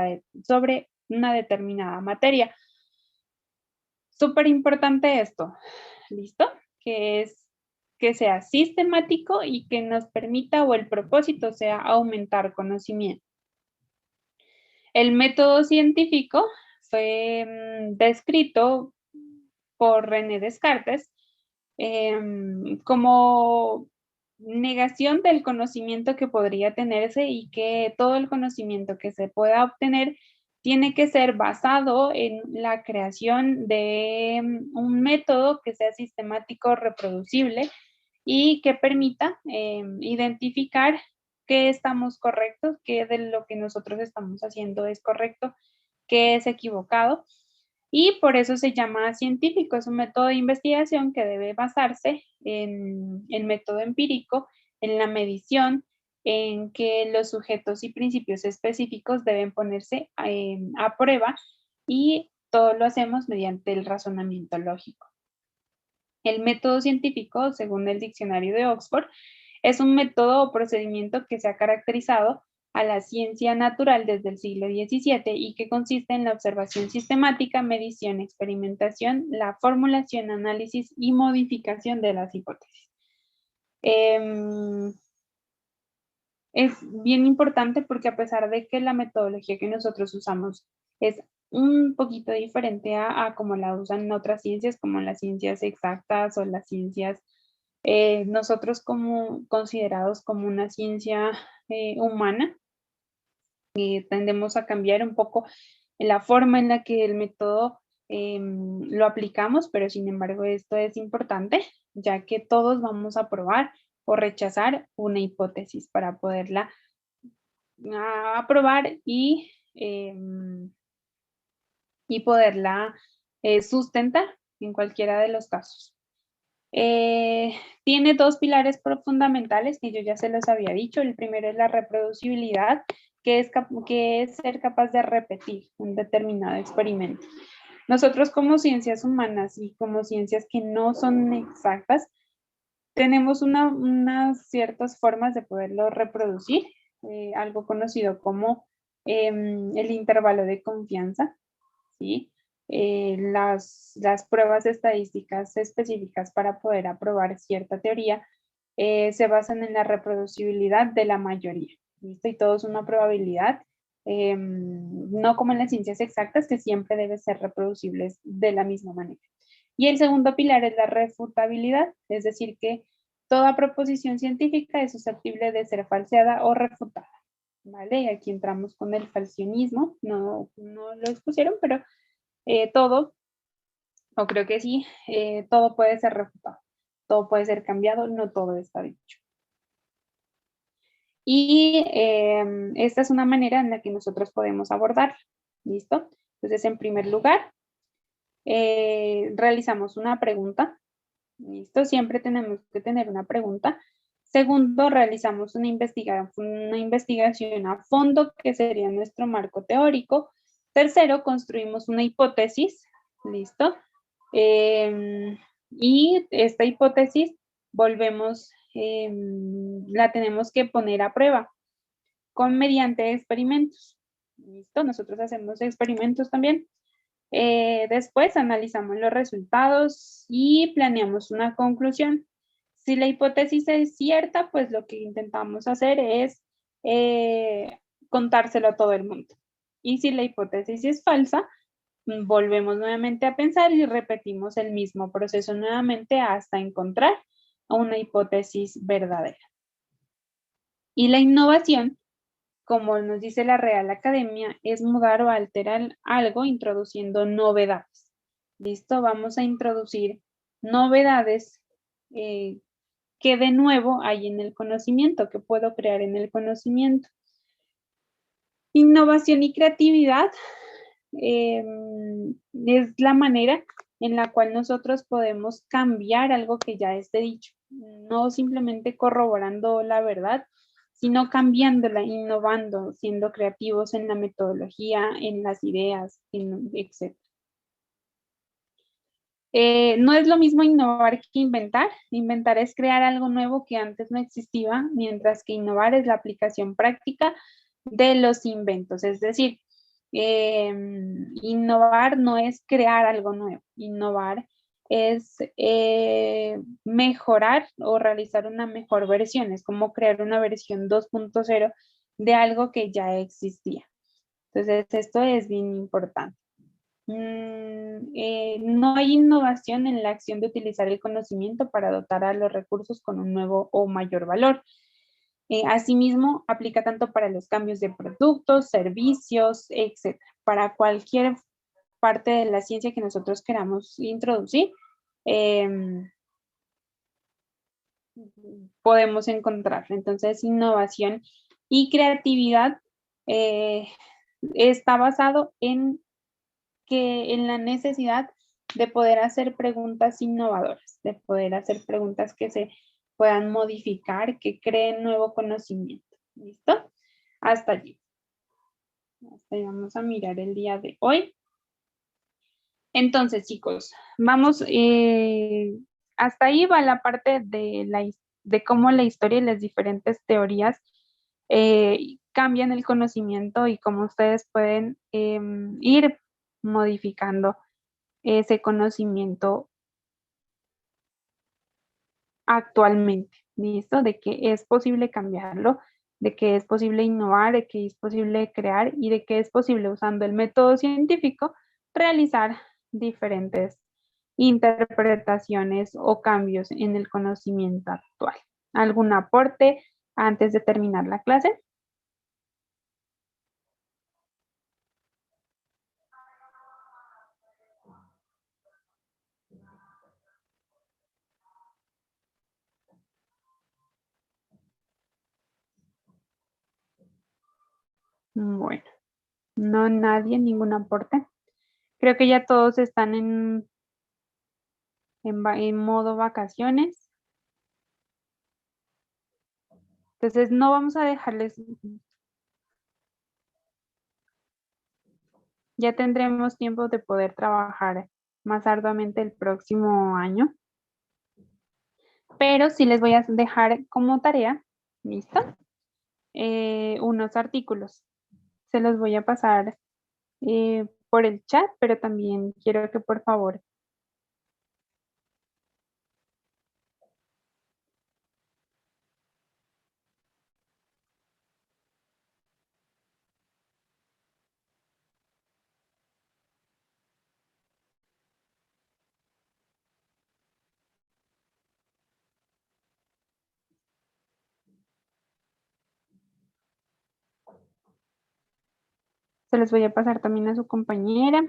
una determinada materia. Súper importante esto, ¿listo? Que sea sistemático y que nos permita o el propósito sea aumentar conocimiento. El método científico fue descrito por René Descartes como negación del conocimiento que podría tenerse y que todo el conocimiento que se pueda obtener tiene que ser basado en la creación de un método que sea sistemático, reproducible y que permita identificar qué estamos correctos, qué de lo que nosotros estamos haciendo es correcto, qué es equivocado. Y por eso se llama científico, es un método de investigación que debe basarse en el método empírico, en la medición, en que los sujetos y principios específicos deben ponerse a prueba y todo lo hacemos mediante el razonamiento lógico. El método científico, según el diccionario de Oxford, es un método o procedimiento que se ha caracterizado a la ciencia natural desde el siglo XVII y que consiste en la observación sistemática, medición, experimentación, la formulación, análisis y modificación de las hipótesis. Es bien importante porque a pesar de que la metodología que nosotros usamos es un poquito diferente a como la usan en otras ciencias, como las ciencias exactas o las ciencias, nosotros como considerados como una ciencia humana, tendemos a cambiar un poco la forma en la que el método lo aplicamos, pero sin embargo esto es importante, ya que todos vamos a probar o rechazar una hipótesis para poderla aprobar y poderla sustentar en cualquiera de los casos. Tiene 2 pilares fundamentales que yo ya se los había dicho. El primero es la reproducibilidad, que es ser capaz de repetir un determinado experimento. Nosotros como ciencias humanas y como ciencias que no son exactas, tenemos unas ciertas formas de poderlo reproducir, algo conocido como el intervalo de confianza, ¿sí? Las pruebas estadísticas específicas para poder aprobar cierta teoría se basan en la reproducibilidad de la mayoría, ¿listo? Y todo es una probabilidad, no como en las ciencias exactas, que siempre deben ser reproducibles de la misma manera. Y el segundo pilar es la refutabilidad, es decir, que toda proposición científica es susceptible de ser falseada o refutada, ¿vale? Y aquí entramos con el falcionismo, no lo expusieron, pero todo, o creo que sí, todo puede ser refutado, todo puede ser cambiado, no todo está dicho. Y esta es una manera en la que nosotros podemos abordar, ¿listo? Entonces, en primer lugar, realizamos una pregunta, ¿listo? Siempre tenemos que tener una pregunta. Segundo, realizamos una investigación a fondo, que sería nuestro marco teórico. Tercero, construimos una hipótesis, ¿listo? Y esta hipótesis la tenemos que poner a prueba mediante experimentos, ¿listo? Nosotros hacemos experimentos también. Después analizamos los resultados y planeamos una conclusión. Si la hipótesis es cierta, pues lo que intentamos hacer es contárselo a todo el mundo. Y si la hipótesis es falsa, volvemos nuevamente a pensar y repetimos el mismo proceso nuevamente hasta encontrar una hipótesis verdadera. Y la innovación, como nos dice la Real Academia, es mudar o alterar algo introduciendo novedades. ¿Listo? Vamos a introducir novedades que de nuevo hay en el conocimiento, que puedo crear en el conocimiento. Innovación y creatividad es la manera en la cual nosotros podemos cambiar algo que ya esté dicho, no simplemente corroborando la verdad, sino cambiándola, innovando, siendo creativos en la metodología, en las ideas, etc. No es lo mismo innovar que inventar. Inventar es crear algo nuevo que antes no existía, mientras que innovar es la aplicación práctica de los inventos. Es decir, innovar no es crear algo nuevo. Innovar es mejorar o realizar una mejor versión. Es como crear una versión 2.0 de algo que ya existía. Entonces, esto es bien importante. No hay innovación en la acción de utilizar el conocimiento para dotar a los recursos con un nuevo o mayor valor. Asimismo, aplica tanto para los cambios de productos, servicios, etc. Para cualquier parte de la ciencia que nosotros queramos introducir, podemos encontrar. Entonces, innovación y creatividad está basado en la necesidad de poder hacer preguntas innovadoras, de poder hacer preguntas que se puedan modificar, que creen nuevo conocimiento. ¿Listo? Hasta allí. Hasta ahí vamos a mirar el día de hoy. Entonces, chicos, vamos, hasta ahí va la parte de cómo la historia y las diferentes teorías cambian el conocimiento y cómo ustedes pueden ir modificando ese conocimiento actualmente, ¿listo? De que es posible cambiarlo, de que es posible innovar, de que es posible crear y de que es posible, usando el método científico, realizar diferentes interpretaciones o cambios en el conocimiento actual. ¿Algún aporte antes de terminar la clase? Bueno, no nadie, ningún aporte. Creo que ya todos están en modo vacaciones. Entonces no vamos a dejarles, ya tendremos tiempo de poder trabajar más arduamente el próximo año. Pero sí les voy a dejar como tarea, ¿listo? Unos artículos. Se los voy a pasar por el chat, pero también quiero que por favor se los voy a pasar también a su compañera.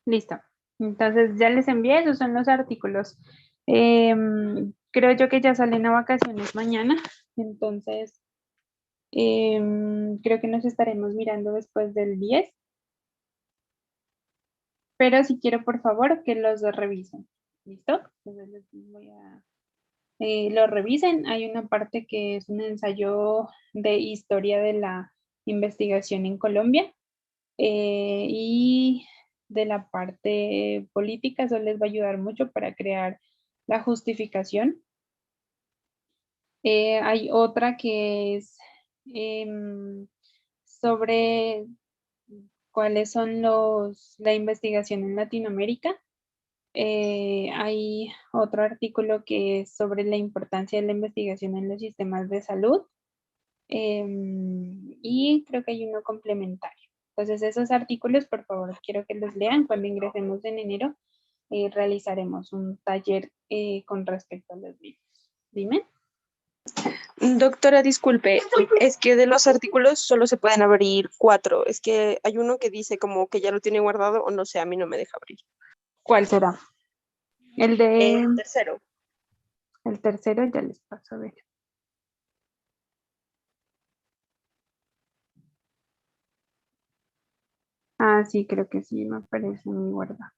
Listo. Entonces ya les envié, esos son los artículos. Creo yo que ya salen a vacaciones mañana, entonces creo que nos estaremos mirando después del 10, pero si quiero por favor que los revisen. ¿Listo? Entonces les voy a... lo revisen. Hay una parte que es un ensayo de historia de la investigación en Colombia y de la parte política. Eso les va a ayudar mucho para crear la justificación. Hay otra que es sobre cuáles son la investigación en Latinoamérica. Hay otro artículo que es sobre la importancia de la investigación en los sistemas de salud. Y creo que hay uno complementario. Entonces, esos artículos, por favor, quiero que los lean. Cuando ingresemos en enero, realizaremos un taller con respecto a los libros. Dime. Doctora, disculpe, es que de los artículos solo se pueden abrir 4. Es que hay uno que dice como que ya lo tiene guardado o no sé, a mí no me deja abrir. ¿Cuál será? El de... El tercero. El tercero ya les paso a ver. Ah, sí, creo que sí, me aparece en mi guarda.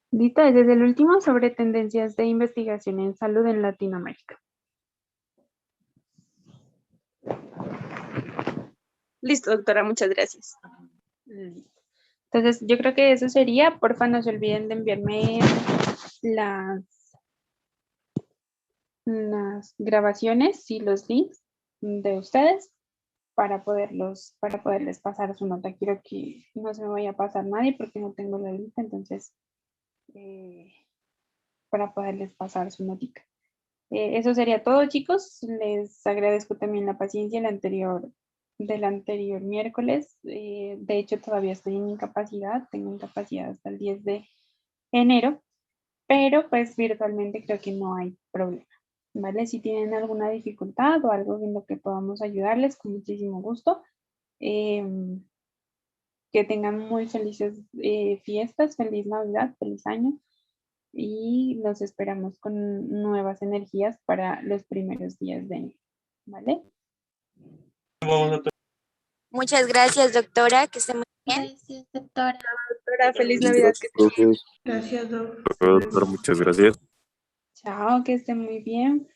Listo, ese es el último sobre tendencias de investigación en salud en Latinoamérica. Listo, doctora, muchas gracias. Entonces, yo creo que eso sería. Porfa, no se olviden de enviarme las grabaciones y los links de ustedes para poderles pasar su nota. Quiero que no se me vaya a pasar nadie porque no tengo la lista, entonces para poderles pasar su notica. Eso sería todo, chicos. Les agradezco también la paciencia del anterior miércoles. De hecho, todavía estoy en incapacidad. Tengo incapacidad hasta el 10 de enero, pero pues virtualmente creo que no hay problema. ¿Vale? Si tienen alguna dificultad o algo en lo que podamos ayudarles, con muchísimo gusto. Que tengan muy felices fiestas, feliz Navidad, feliz año. Y los esperamos con nuevas energías para los primeros días de enero. ¿Vale? Muchas gracias, doctora, que esté muy bien. Gracias, doctora. Doctora, feliz Navidad. Gracias, profes. Gracias, doctora. Muchas gracias. Chao, que estén muy bien.